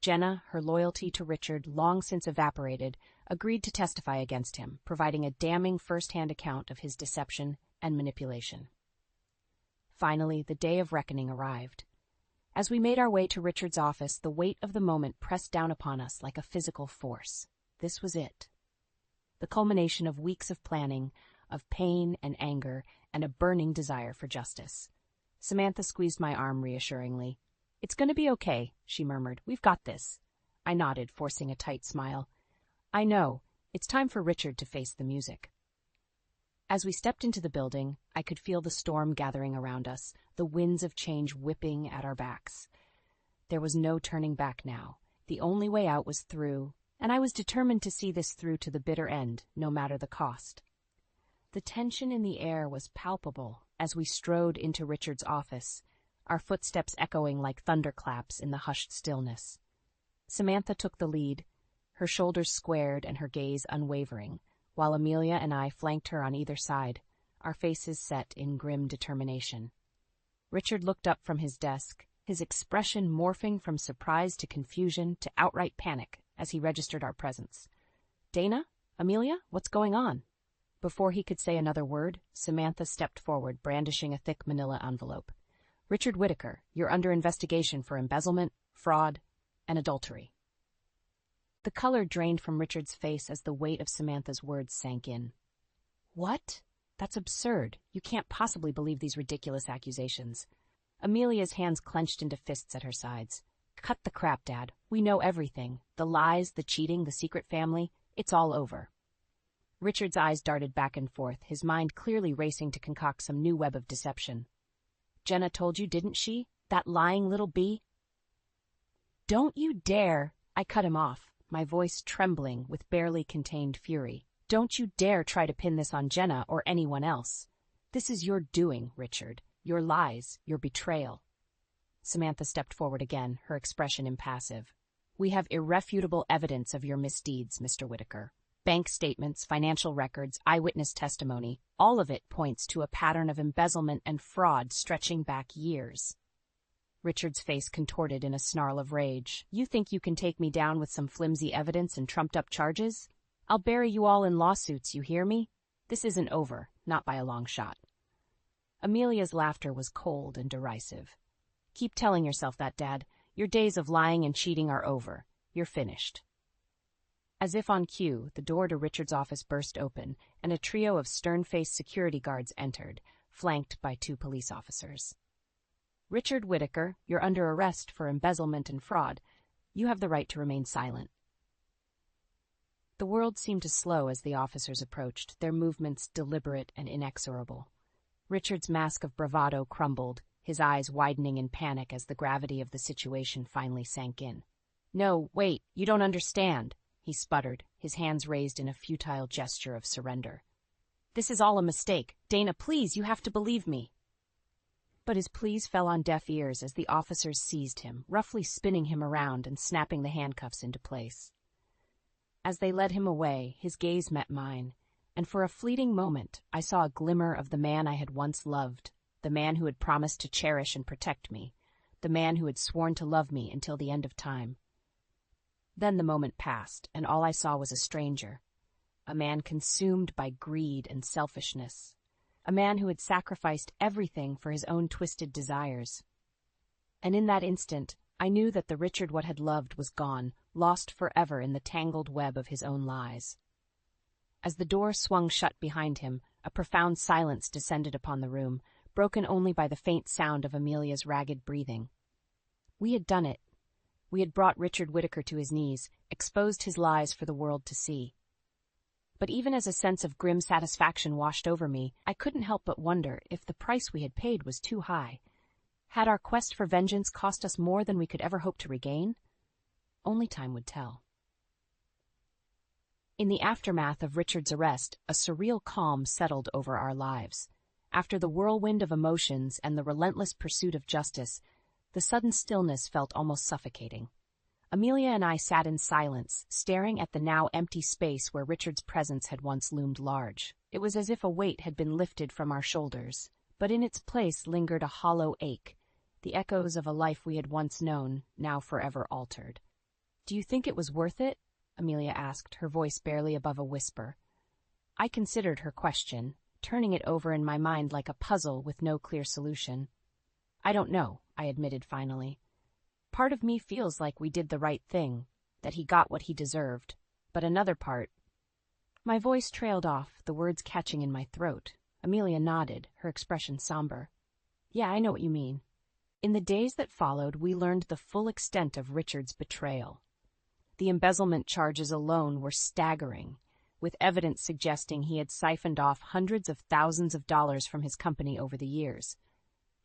[SPEAKER 1] Jenna, her loyalty to Richard long since evaporated, agreed to testify against him, providing a damning first-hand account of his deception and manipulation. Finally, the day of reckoning arrived. As we made our way to Richard's office, the weight of the moment pressed down upon us like a physical force. This was it. The culmination of weeks of planning, of pain and anger, and a burning desire for justice. Samantha squeezed my arm reassuringly. "It's going to be okay," she murmured. "We've got this." I nodded, forcing a tight smile. "I know. It's time for Richard to face the music." As we stepped into the building, I could feel the storm gathering around us, the winds of change whipping at our backs. There was no turning back now. The only way out was through, and I was determined to see this through to the bitter end, no matter the cost. The tension in the air was palpable as we strode into Richard's office, our footsteps echoing like thunderclaps in the hushed stillness. Samantha took the lead, her shoulders squared and her gaze unwavering, while Amelia and I flanked her on either side, our faces set in grim determination. Richard looked up from his desk, his expression morphing from surprise to confusion to outright panic as he registered our presence. "Dana? Amelia? What's going on?" Before he could say another word, Samantha stepped forward, brandishing a thick manila envelope. "Richard Whittaker, you're under investigation for embezzlement, fraud, and adultery." The color drained from Richard's face as the weight of Samantha's words sank in. "What? That's absurd. You can't possibly believe these ridiculous accusations." Amelia's hands clenched into fists at her sides. "Cut the crap, Dad. We know everything. The lies, the cheating, the secret family. It's all over." Richard's eyes darted back and forth, his mind clearly racing to concoct some new web of deception. "Jenna told you, didn't she? That lying little bee?" "Don't you dare!" I cut him off, my voice trembling with barely contained fury. "Don't you dare try to pin this on Jenna or anyone else. This is your doing, Richard. Your lies, your betrayal. Samantha stepped forward again, her expression impassive. "We have irrefutable evidence of your misdeeds, Mr. Whitaker. Bank statements, financial records, eyewitness testimony, all of it points to a pattern of embezzlement and fraud stretching back years." Richard's face contorted in a snarl of rage. "You think you can take me down with some flimsy evidence and trumped-up charges? I'll bury you all in lawsuits, you hear me? This isn't over, not by a long shot." Amelia's laughter was cold and derisive. "Keep telling yourself that, Dad. Your days of lying and cheating are over. You're finished." As if on cue, the door to Richard's office burst open, and a trio of stern-faced security guards entered, flanked by 2 police officers. "Richard Whitaker, you're under arrest for embezzlement and fraud. You have the right to remain silent." The world seemed to slow as the officers approached, their movements deliberate and inexorable. Richard's mask of bravado crumbled, his eyes widening in panic as the gravity of the situation finally sank in. "No, wait, you don't understand," he sputtered, his hands raised in a futile gesture of surrender. "This is all a mistake. Dana, please, you have to believe me." But his pleas fell on deaf ears as the officers seized him, roughly spinning him around and snapping the handcuffs into place. As they led him away, his gaze met mine, and for a fleeting moment I saw a glimmer of the man I had once loved, the man who had promised to cherish and protect me, the man who had sworn to love me until the end of time. Then the moment passed, and all I saw was a stranger, a man consumed by greed and selfishness, a man who had sacrificed everything for his own twisted desires. And in that instant, I knew that the Richard what had loved was gone, lost forever in the tangled web of his own lies. As the door swung shut behind him, a profound silence descended upon the room, broken only by the faint sound of Amelia's ragged breathing. We had done it. We had brought Richard Whitaker to his knees, exposed his lies for the world to see. But even as a sense of grim satisfaction washed over me, I couldn't help but wonder if the price we had paid was too high. Had our quest for vengeance cost us more than we could ever hope to regain? Only time would tell. In the aftermath of Richard's arrest, a surreal calm settled over our lives. After the whirlwind of emotions and the relentless pursuit of justice, the sudden stillness felt almost suffocating. Amelia and I sat in silence, staring at the now empty space where Richard's presence had once loomed large. It was as if a weight had been lifted from our shoulders, but in its place lingered a hollow ache, the echoes of a life we had once known, now forever altered. "Do you think it was worth it?" Amelia asked, her voice barely above a whisper. I considered her question, turning it over in my mind like a puzzle with no clear solution. "I don't know," I admitted finally. "Part of me feels like we did the right thing, that he got what he deserved, but another part—" My voice trailed off, the words catching in my throat. Amelia nodded, her expression somber. "Yeah, I know what you mean." In the days that followed, we learned the full extent of Richard's betrayal. The embezzlement charges alone were staggering, with evidence suggesting he had siphoned off hundreds of thousands of dollars from his company over the years.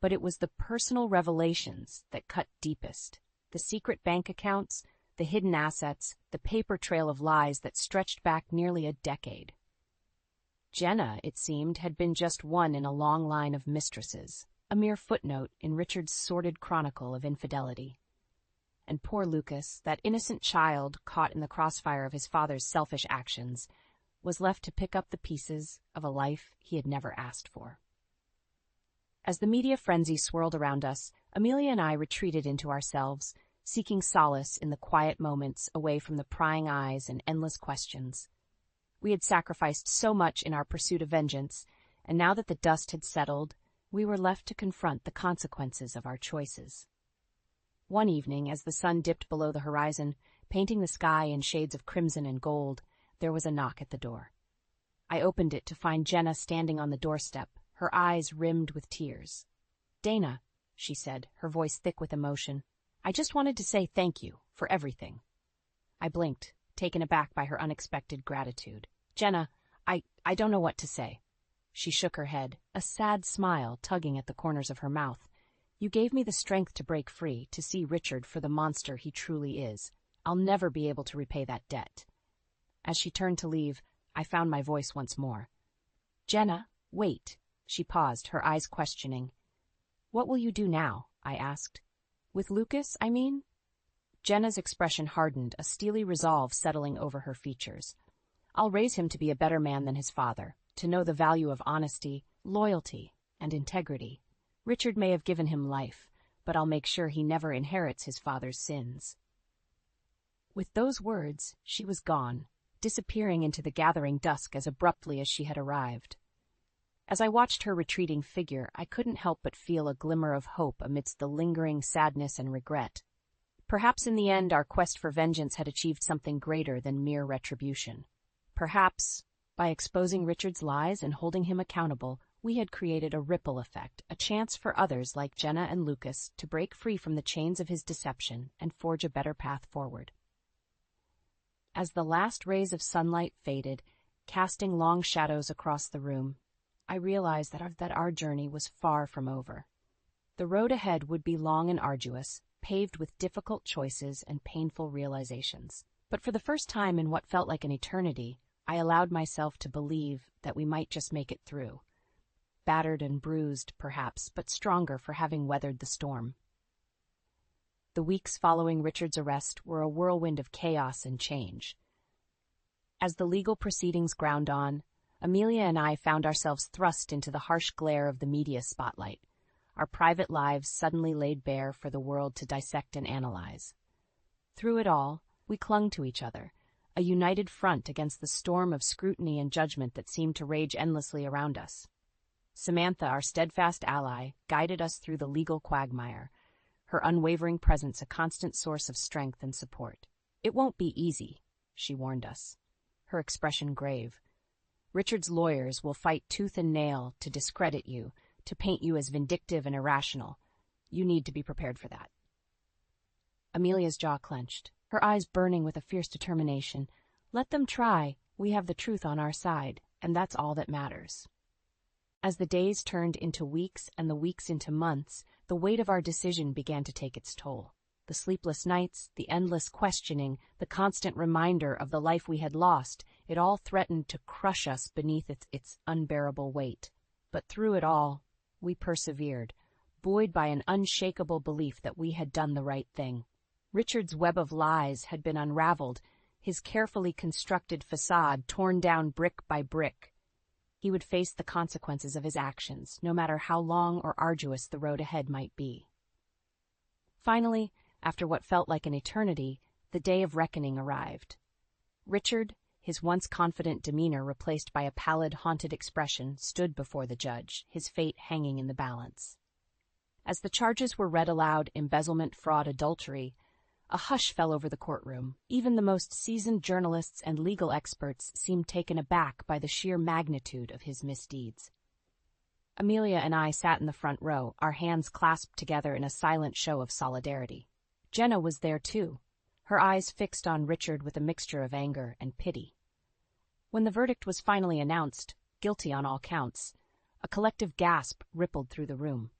[SPEAKER 1] But it was the personal revelations that cut deepest. The secret bank accounts, the hidden assets, the paper trail of lies that stretched back nearly a decade. Jenna, it seemed, had been just one in a long line of mistresses, a mere footnote in Richard's sordid chronicle of infidelity. And poor Lucas, that innocent child caught in the crossfire of his father's selfish actions, was left to pick up the pieces of a life he had never asked for. As the media frenzy swirled around us, Amelia and I retreated into ourselves, seeking solace in the quiet moments away from the prying eyes and endless questions. We had sacrificed so much in our pursuit of vengeance, and now that the dust had settled, we were left to confront the consequences of our choices. One evening, as the sun dipped below the horizon, painting the sky in shades of crimson and gold, there was a knock at the door. I opened it to find Jenna standing on the doorstep, her eyes rimmed with tears. "Dana," she said, her voice thick with emotion, "I just wanted to say thank you for everything." I blinked, taken aback by her unexpected gratitude. "Jenna, I don't know what to say." She shook her head, a sad smile tugging at the corners of her mouth. "You gave me the strength to break free, to see Richard for the monster he truly is. I'll never be able to repay that debt." As she turned to leave, I found my voice once more. "Jenna, wait." She paused, her eyes questioning. "What will you do now?" I asked. With Lucas, I mean? Jenna's expression hardened, a steely resolve settling over her features. I'll raise him to be a better man than his father, to know the value of honesty, loyalty, and integrity. Richard may have given him life, but I'll make sure he never inherits his father's sins. With those words, she was gone, disappearing into the gathering dusk as abruptly as she had arrived. As I watched her retreating figure, I couldn't help but feel a glimmer of hope amidst the lingering sadness and regret. Perhaps in the end our quest for vengeance had achieved something greater than mere retribution. Perhaps, by exposing Richard's lies and holding him accountable, we had created a ripple effect, a chance for others like Jenna and Lucas to break free from the chains of his deception and forge a better path forward. As the last rays of sunlight faded, casting long shadows across the room, I realized that our journey was far from over. The road ahead would be long and arduous, paved with difficult choices and painful realizations. But for the first time in what felt like an eternity, I allowed myself to believe that we might just make it through. Battered and bruised, perhaps, but stronger for having weathered the storm. The weeks following Richard's arrest were a whirlwind of chaos and change. As the legal proceedings ground on, Amelia and I found ourselves thrust into the harsh glare of the media spotlight, our private lives suddenly laid bare for the world to dissect and analyze. Through it all, we clung to each other, a united front against the storm of scrutiny and judgment that seemed to rage endlessly around us. Samantha, our steadfast ally, guided us through the legal quagmire, her unwavering presence a constant source of strength and support. "It won't be easy," she warned us, her expression grave. "Richard's lawyers will fight tooth and nail to discredit you, to paint you as vindictive and irrational. You need to be prepared for that." Amelia's jaw clenched, her eyes burning with a fierce determination. "Let them try. We have the truth on our side, and that's all that matters." As the days turned into weeks and the weeks into months, the weight of our decision began to take its toll. The sleepless nights, the endless questioning, the constant reminder of the life we had lost, it all threatened to crush us beneath its unbearable weight. But through it all, we persevered, buoyed by an unshakable belief that we had done the right thing. Richard's web of lies had been unraveled, his carefully constructed facade torn down brick by brick. He would face the consequences of his actions, no matter how long or arduous the road ahead might be. Finally, after what felt like an eternity, the day of reckoning arrived. Richard, his once confident demeanor replaced by a pallid, haunted expression, stood before the judge, his fate hanging in the balance. As the charges were read aloud, embezzlement, fraud, adultery, a hush fell over the courtroom. Even the most seasoned journalists and legal experts seemed taken aback by the sheer magnitude of his misdeeds. Amelia and I sat in the front row, our hands clasped together in a silent show of solidarity. Jenna was there too, her eyes fixed on Richard with a mixture of anger and pity. When the verdict was finally announced, guilty on all counts, a collective gasp rippled through the room.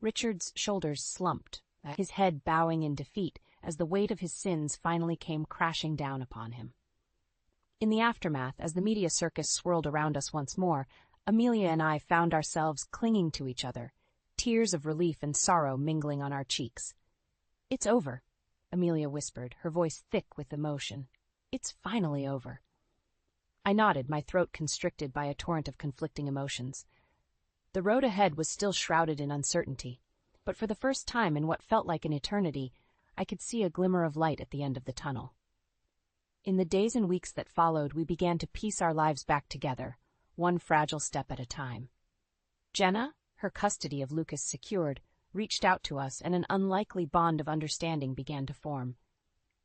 [SPEAKER 1] Richard's shoulders slumped, his head bowing in defeat as the weight of his sins finally came crashing down upon him. In the aftermath, as the media circus swirled around us once more, Amelia and I found ourselves clinging to each other, tears of relief and sorrow mingling on our cheeks. "It's over," Amelia whispered, her voice thick with emotion. "It's finally over." I nodded, my throat constricted by a torrent of conflicting emotions. The road ahead was still shrouded in uncertainty, but for the first time in what felt like an eternity, I could see a glimmer of light at the end of the tunnel. In the days and weeks that followed, we began to piece our lives back together, one fragile step at a time. Jenna, her custody of Lucas secured, reached out to us, and an unlikely bond of understanding began to form.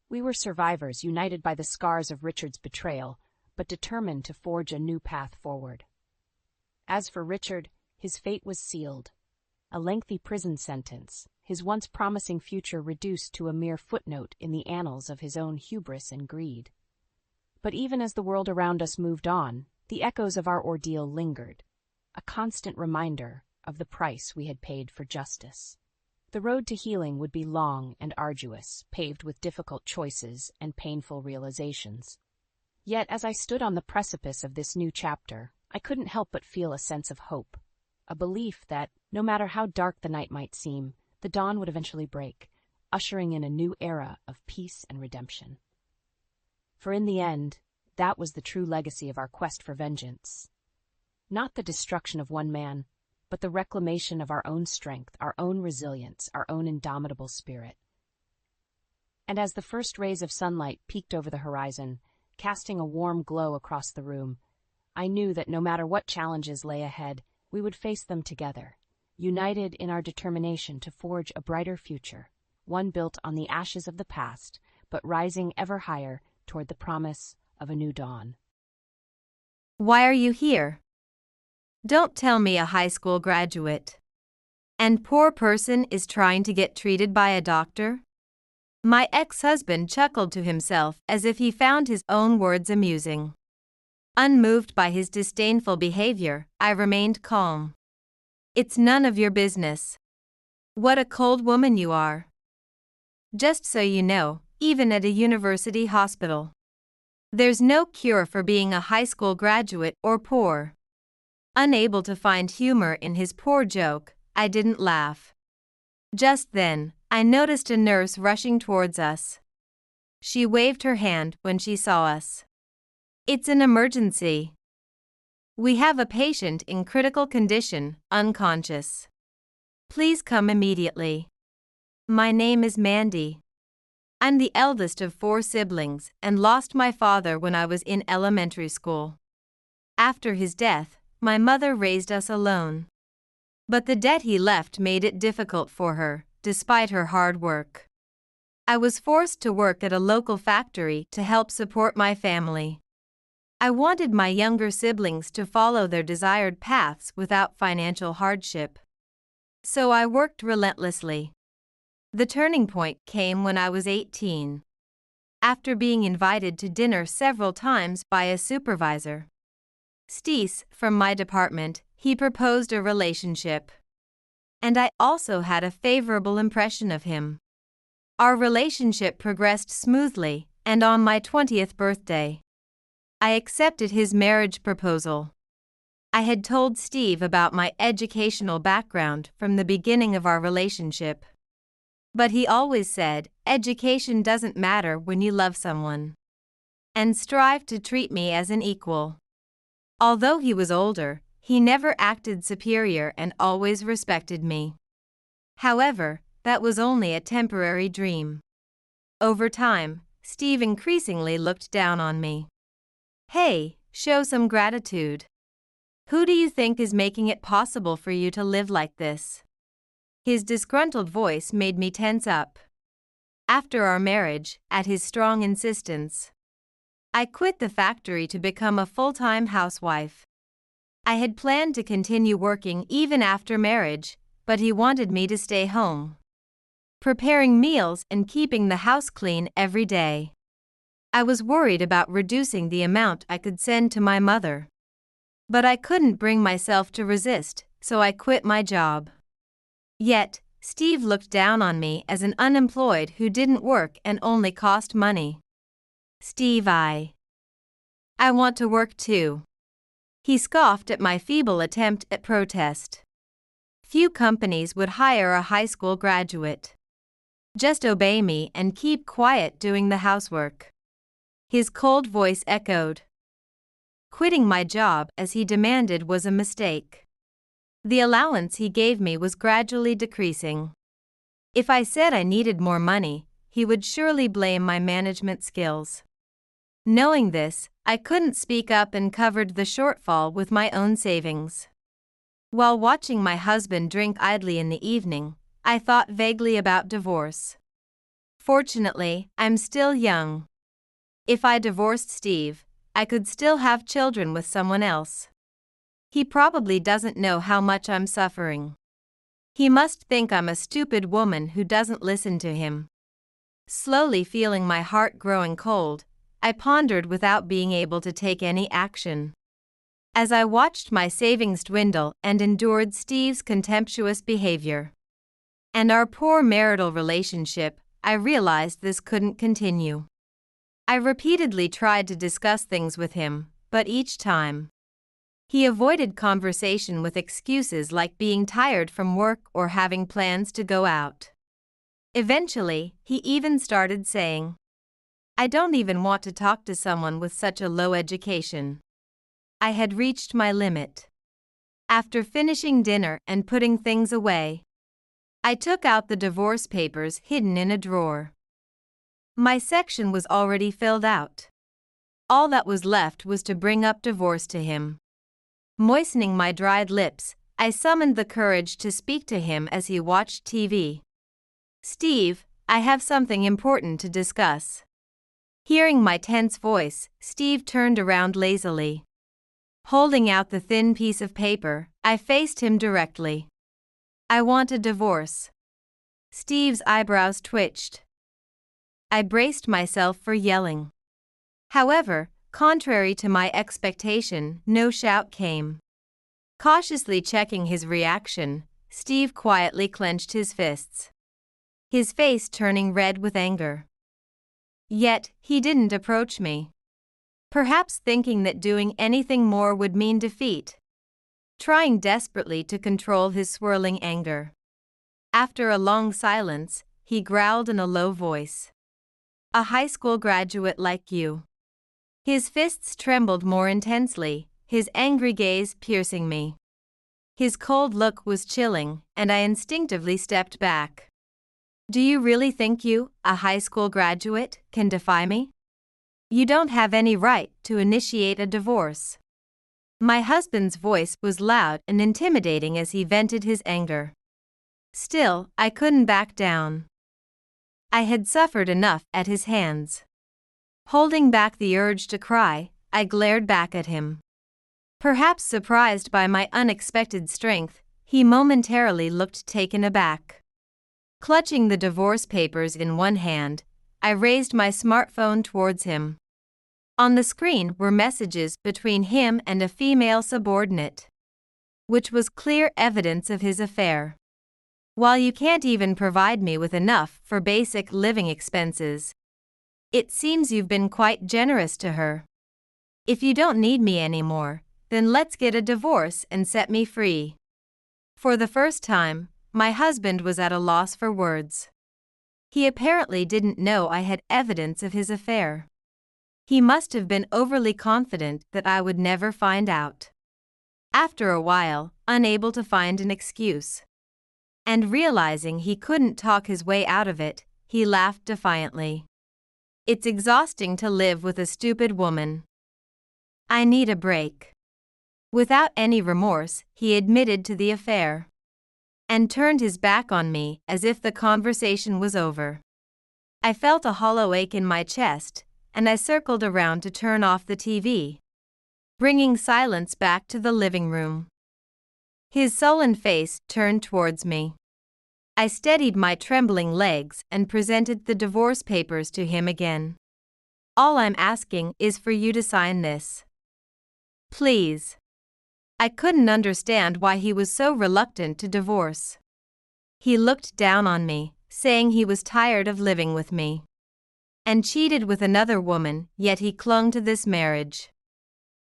[SPEAKER 1] We were survivors, united by the scars of Richard's betrayal, but determined to forge a new path forward. As for Richard, his fate was sealed. A lengthy prison sentence, his once promising future reduced to a mere footnote in the annals of his own hubris and greed. But even as the world around us moved on, the echoes of our ordeal lingered, a constant reminder of the price we had paid for justice. The road to healing would be long and arduous, paved with difficult choices and painful realizations. Yet, as I stood on the precipice of this new chapter, I couldn't help but feel a sense of hope, a belief that, no matter how dark the night might seem, the dawn would eventually break, ushering in a new era of peace and redemption. For in the end, that was the true legacy of our quest for vengeance. Not the destruction of one man, but the reclamation of our own strength, our own resilience, our own indomitable spirit. And as the first rays of sunlight peeked over the horizon, casting a warm glow across the room, I knew that no matter what challenges lay ahead, we would face them together, united in our determination to forge a brighter future, one built on the ashes of the past, but rising ever higher toward the promise of a new dawn.
[SPEAKER 2] Why are you here? Don't tell me a high school graduate. And poor person is trying to get treated by a doctor? My ex-husband chuckled to himself as if he found his own words amusing. Unmoved by his disdainful behavior, I remained calm. It's none of your business. What a cold woman you are. Just so you know, even at a university hospital, there's no cure for being a high school graduate or poor. Unable to find humor in his poor joke, I didn't laugh. Just then, I noticed a nurse rushing towards us. She waved her hand when she saw us. It's an emergency. We have a patient in critical condition, unconscious. Please come immediately. My name is Mandy. I'm the eldest of 4 siblings and lost my father when I was in elementary school. After his death, my mother raised us alone. But the debt he left made it difficult for her, despite her hard work. I was forced to work at a local factory to help support my family. I wanted my younger siblings to follow their desired paths without financial hardship. So I worked relentlessly. The turning point came when I was 18. After being invited to dinner several times by a supervisor, Steese, from my department, he proposed a relationship. And I also had a favorable impression of him. Our relationship progressed smoothly, and on my 20th birthday, I accepted his marriage proposal. I had told Steve about my educational background from the beginning of our relationship. But he always said, education doesn't matter when you love someone, and strived to treat me as an equal. Although he was older, he never acted superior and always respected me. However, that was only a temporary dream. Over time, Steve increasingly looked down on me. Hey, show some gratitude. Who do you think is making it possible for you to live like this? His disgruntled voice made me tense up. After our marriage, at his strong insistence, I quit the factory to become a full-time housewife. I had planned to continue working even after marriage, but he wanted me to stay home, preparing meals and keeping the house clean every day. I was worried about reducing the amount I could send to my mother. But I couldn't bring myself to resist, so I quit my job. Yet, Steve looked down on me as an unemployed who didn't work and only cost money. Steve, I want to work too. He scoffed at my feeble attempt at protest. Few companies would hire a high school graduate. Just obey me and keep quiet doing the housework. His cold voice echoed. Quitting my job as he demanded was a mistake. The allowance he gave me was gradually decreasing. If I said I needed more money, he would surely blame my management skills. Knowing this, I couldn't speak up and covered the shortfall with my own savings. While watching my husband drink idly in the evening, I thought vaguely about divorce. Fortunately, I'm still young. If I divorced Steve, I could still have children with someone else. He probably doesn't know how much I'm suffering. He must think I'm a stupid woman who doesn't listen to him. Slowly feeling my heart growing cold, I pondered without being able to take any action. As I watched my savings dwindle and endured Steve's contemptuous behavior and our poor marital relationship, I realized this couldn't continue. I repeatedly tried to discuss things with him, but each time, he avoided conversation with excuses like being tired from work or having plans to go out. Eventually, he even started saying, "I don't even want to talk to someone with such a low education." I had reached my limit. After finishing dinner and putting things away, I took out the divorce papers hidden in a drawer. My section was already filled out. All that was left was to bring up divorce to him. Moistening my dried lips, I summoned the courage to speak to him as he watched TV. "Steve, I have something important to discuss." Hearing my tense voice, Steve turned around lazily. Holding out the thin piece of paper, I faced him directly. "I want a divorce." Steve's eyebrows twitched. I braced myself for yelling. However, contrary to my expectation, no shout came. Cautiously checking his reaction, Steve quietly clenched his fists, his face turning red with anger. Yet, he didn't approach me. Perhaps thinking that doing anything more would mean defeat. Trying desperately to control his swirling anger. After a long silence, he growled in a low voice. "A high school graduate like you." His fists trembled more intensely, his angry gaze piercing me. His cold look was chilling, and I instinctively stepped back. "Do you really think you, a high school graduate, can defy me? You don't have any right to initiate a divorce." My husband's voice was loud and intimidating as he vented his anger. Still, I couldn't back down. I had suffered enough at his hands. Holding back the urge to cry, I glared back at him. Perhaps surprised by my unexpected strength, he momentarily looked taken aback. Clutching the divorce papers in one hand, I raised my smartphone towards him. On the screen were messages between him and a female subordinate, which was clear evidence of his affair. "While you can't even provide me with enough for basic living expenses, it seems you've been quite generous to her. If you don't need me anymore, then let's get a divorce and set me free." For the first time, my husband was at a loss for words. He apparently didn't know I had evidence of his affair. He must have been overly confident that I would never find out. After a while, unable to find an excuse, and realizing he couldn't talk his way out of it, he laughed defiantly. "It's exhausting to live with a stupid woman. I need a break." Without any remorse, he admitted to the affair and turned his back on me as if the conversation was over. I felt a hollow ache in my chest, and I circled around to turn off the TV, bringing silence back to the living room. His sullen face turned towards me. I steadied my trembling legs and presented the divorce papers to him again. "All I'm asking is for you to sign this. Please." I couldn't understand why he was so reluctant to divorce. He looked down on me, saying he was tired of living with me and cheated with another woman, yet he clung to this marriage.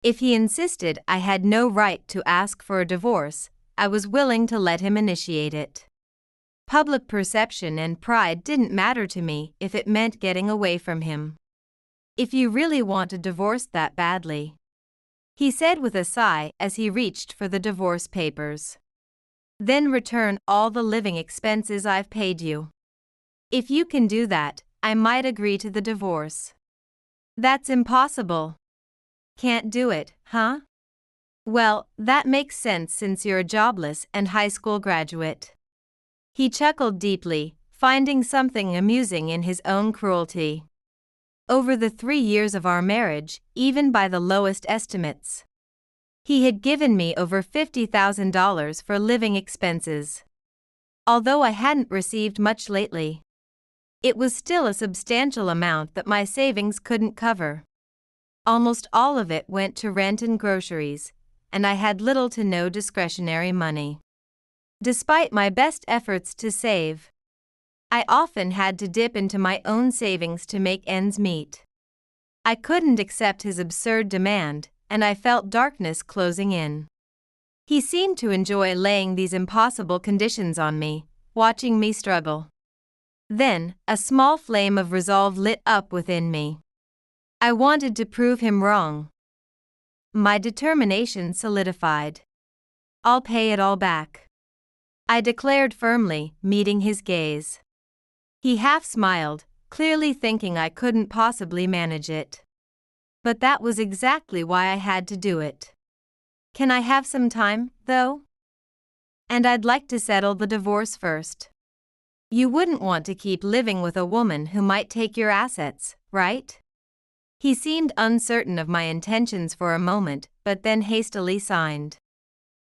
[SPEAKER 2] If he insisted I had no right to ask for a divorce, I was willing to let him initiate it. Public perception and pride didn't matter to me if it meant getting away from him. "If you really want a divorce that badly," he said with a sigh as he reached for the divorce papers, "then return all the living expenses I've paid you. If you can do that, I might agree to the divorce." "That's impossible." "Can't do it, huh? Well, that makes sense since you're a jobless and high school graduate." He chuckled deeply, finding something amusing in his own cruelty. Over the 3 years of our marriage, even by the lowest estimates, he had given me over $50,000 for living expenses. Although I hadn't received much lately, it was still a substantial amount that my savings couldn't cover. Almost all of it went to rent and groceries, and I had little to no discretionary money. Despite my best efforts to save, I often had to dip into my own savings to make ends meet. I couldn't accept his absurd demand, and I felt darkness closing in. He seemed to enjoy laying these impossible conditions on me, watching me struggle. Then, a small flame of resolve lit up within me. I wanted to prove him wrong. My determination solidified. I'll pay it all back, I declared firmly, meeting his gaze. He half smiled, clearly thinking I couldn't possibly manage it. But that was exactly why I had to do it. Can I have some time, though? And I'd like to settle the divorce first. You wouldn't want to keep living with a woman who might take your assets, right? He seemed uncertain of my intentions for a moment, but then hastily signed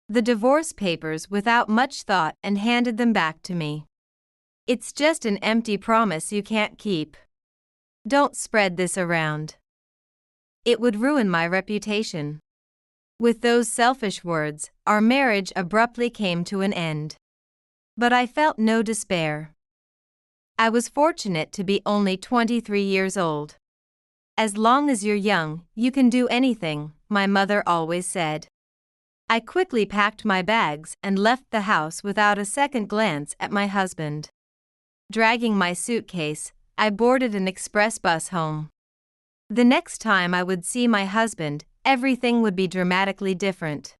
[SPEAKER 2] the divorce papers without much thought and handed them back to me. It's just an empty promise you can't keep. Don't spread this around. It would ruin my reputation. With those selfish words, our marriage abruptly came to an end. But I felt no despair. I was fortunate to be only 23 years old. As long as you're young, you can do anything, my mother always said. I quickly packed my bags and left the house without a second glance at my husband. Dragging my suitcase, I boarded an express bus home. The next time I would see my husband, everything would be dramatically different.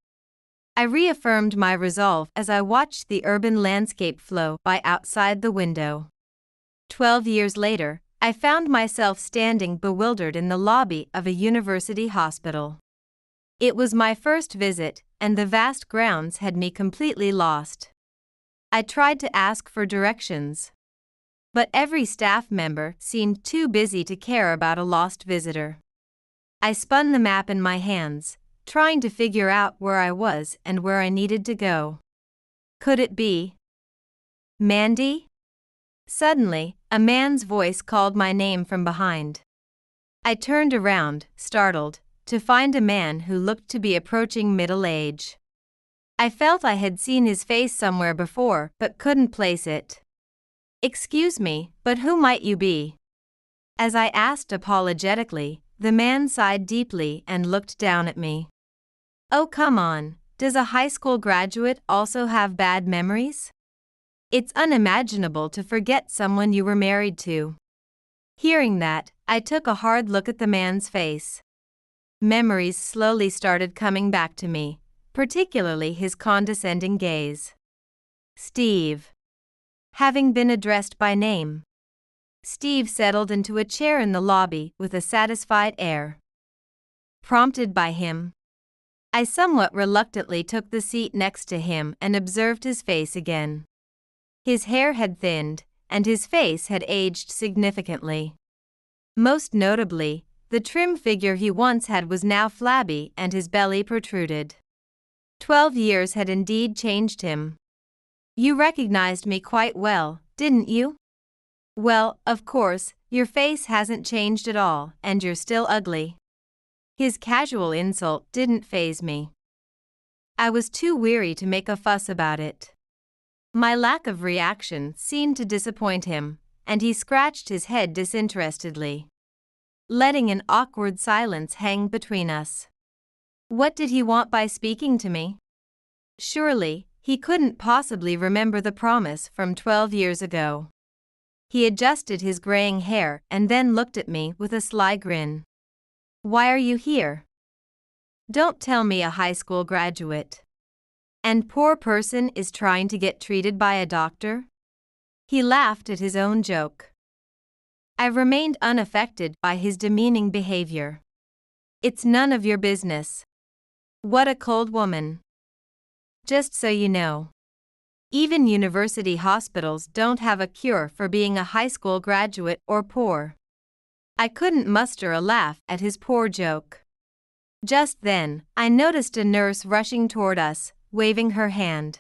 [SPEAKER 2] I reaffirmed my resolve as I watched the urban landscape flow by outside the window. 12 years later, I found myself standing bewildered in the lobby of a university hospital. It was my first visit, and the vast grounds had me completely lost. I tried to ask for directions, but every staff member seemed too busy to care about a lost visitor. I spun the map in my hands, trying to figure out where I was and where I needed to go. Could it be Mandy? Suddenly, a man's voice called my name from behind. I turned around, startled, to find a man who looked to be approaching middle age. I felt I had seen his face somewhere before but couldn't place it. Excuse me, but who might you be? As I asked apologetically, the man sighed deeply and looked down at me. Oh, come on, does a high school graduate also have bad memories? It's unimaginable to forget someone you were married to. Hearing that, I took a hard look at the man's face. Memories slowly started coming back to me, particularly his condescending gaze. Steve. Having been addressed by name, Steve settled into a chair in the lobby with a satisfied air. Prompted by him, I somewhat reluctantly took the seat next to him and observed his face again. His hair had thinned, and his face had aged significantly. Most notably, the trim figure he once had was now flabby and his belly protruded. 12 years had indeed changed him. You recognized me quite well, didn't you? Well, of course, your face hasn't changed at all, and you're still ugly. His casual insult didn't faze me. I was too weary to make a fuss about it. My lack of reaction seemed to disappoint him, and he scratched his head disinterestedly, letting an awkward silence hang between us. What did he want by speaking to me? Surely, he couldn't possibly remember the promise from 12 years ago. He adjusted his graying hair and then looked at me with a sly grin. Why are you here? Don't tell me a high school graduate and poor person is trying to get treated by a doctor? He laughed at his own joke. I remained unaffected by his demeaning behavior. It's none of your business. What a cold woman. Just so you know, even university hospitals don't have a cure for being a high school graduate or poor. I couldn't muster a laugh at his poor joke. Just then, I noticed a nurse rushing toward us, waving her hand.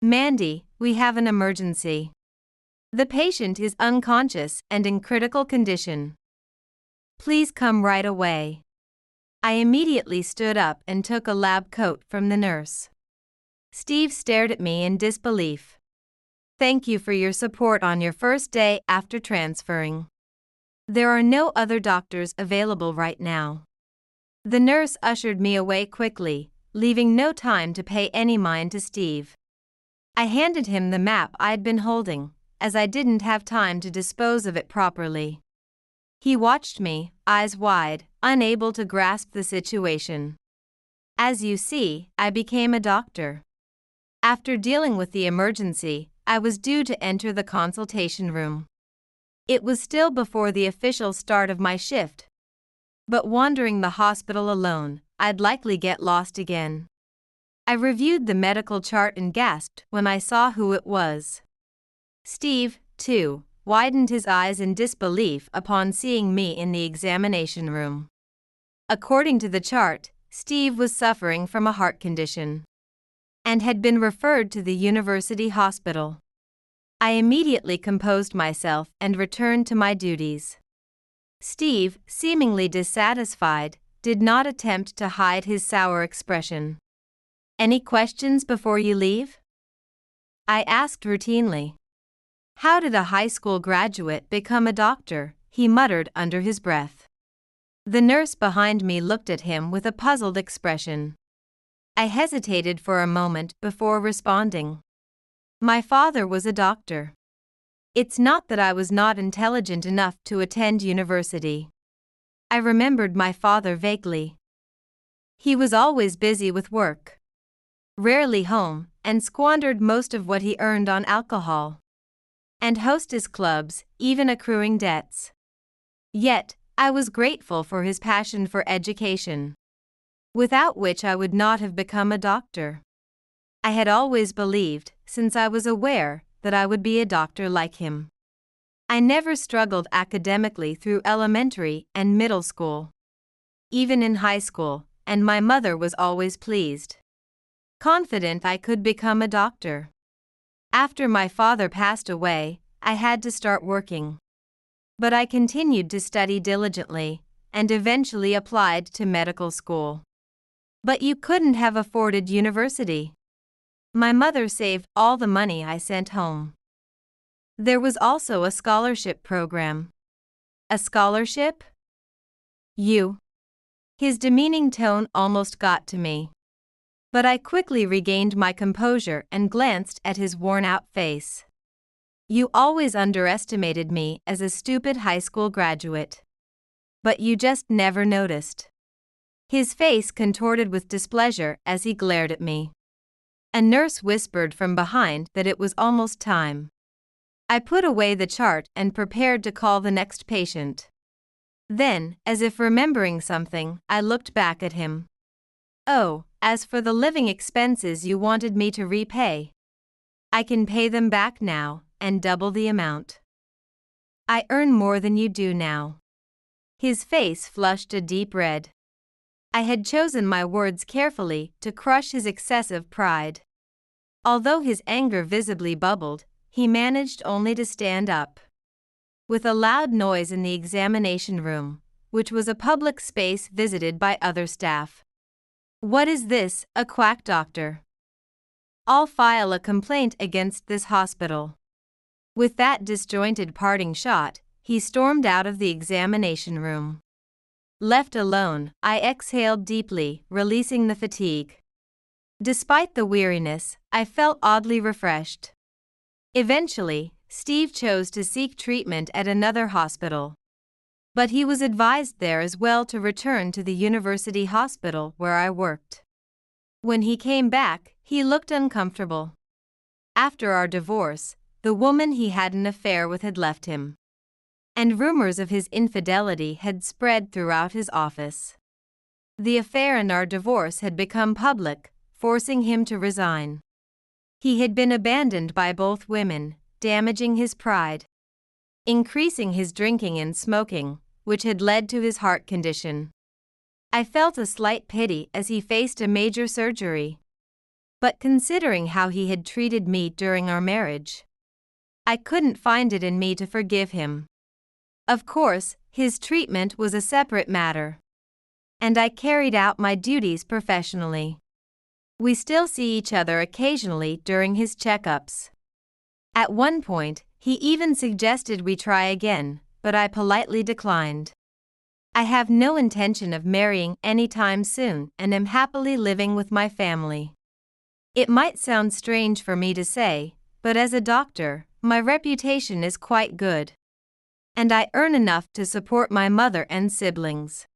[SPEAKER 2] Mandy, we have an emergency. The patient is unconscious and in critical condition. Please come right away. I immediately stood up and took a lab coat from the nurse. Steve stared at me in disbelief. Thank you for your support on your first day after transferring. There are no other doctors available right now. The nurse ushered me away quickly, leaving no time to pay any mind to Steve. I handed him the map I'd been holding, as I didn't have time to dispose of it properly. He watched me, eyes wide, unable to grasp the situation. As you see, I became a doctor. After dealing with the emergency, I was due to enter the consultation room. It was still before the official start of my shift. But wandering the hospital alone, I'd likely get lost again. I reviewed the medical chart and gasped when I saw who it was. Steve, too, widened his eyes in disbelief upon seeing me in the examination room. According to the chart, Steve was suffering from a heart condition and had been referred to the university hospital. I immediately composed myself and returned to my duties. Steve, seemingly dissatisfied, did not attempt to hide his sour expression. "Any questions before you leave?" I asked routinely. "How did a high school graduate become a doctor?" he muttered under his breath. The nurse behind me looked at him with a puzzled expression. I hesitated for a moment before responding. My father was a doctor. It's not that I was not intelligent enough to attend university. I remembered my father vaguely. He was always busy with work, rarely home, and squandered most of what he earned on alcohol and hostess clubs, even accruing debts. Yet, I was grateful for his passion for education, without which I would not have become a doctor. I had always believed, since I was aware, that I would be a doctor like him. I never struggled academically through elementary and middle school, even in high school, and my mother was always pleased, confident I could become a doctor. After my father passed away, I had to start working. But I continued to study diligently, and eventually applied to medical school. But you couldn't have afforded university. My mother saved all the money I sent home. There was also a scholarship program. A scholarship? You. His demeaning tone almost got to me. But I quickly regained my composure and glanced at his worn-out face. You always underestimated me as a stupid high school graduate. But you just never noticed. His face contorted with displeasure as he glared at me. A nurse whispered from behind that it was almost time. I put away the chart and prepared to call the next patient. Then, as if remembering something, I looked back at him. "Oh, as for the living expenses you wanted me to repay, I can pay them back now, and double the amount. I earn more than you do now." His face flushed a deep red. I had chosen my words carefully to crush his excessive pride. Although his anger visibly bubbled, he managed only to stand up. With a loud noise in the examination room, which was a public space visited by other staff. "What is this, a quack doctor? I'll file a complaint against this hospital." With that disjointed parting shot, he stormed out of the examination room. Left alone, I exhaled deeply, releasing the fatigue. Despite the weariness, I felt oddly refreshed. Eventually, Steve chose to seek treatment at another hospital. But he was advised there as well to return to the university hospital where I worked. When he came back, he looked uncomfortable. After our divorce, the woman he had an affair with had left him, and rumors of his infidelity had spread throughout his office. The affair and our divorce had become public, forcing him to resign. He had been abandoned by both women, damaging his pride, increasing his drinking and smoking, which had led to his heart condition. I felt a slight pity as he faced a major surgery. But considering how he had treated me during our marriage, I couldn't find it in me to forgive him. Of course, his treatment was a separate matter, and I carried out my duties professionally. We still see each other occasionally during his checkups. At one point, he even suggested we try again, but I politely declined. I have no intention of marrying anytime soon and am happily living with my family. It might sound strange for me to say, but as a doctor, my reputation is quite good. And I earn enough to support my mother and siblings.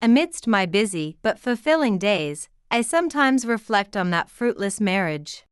[SPEAKER 2] Amidst my busy but fulfilling days, I sometimes reflect on that fruitless marriage.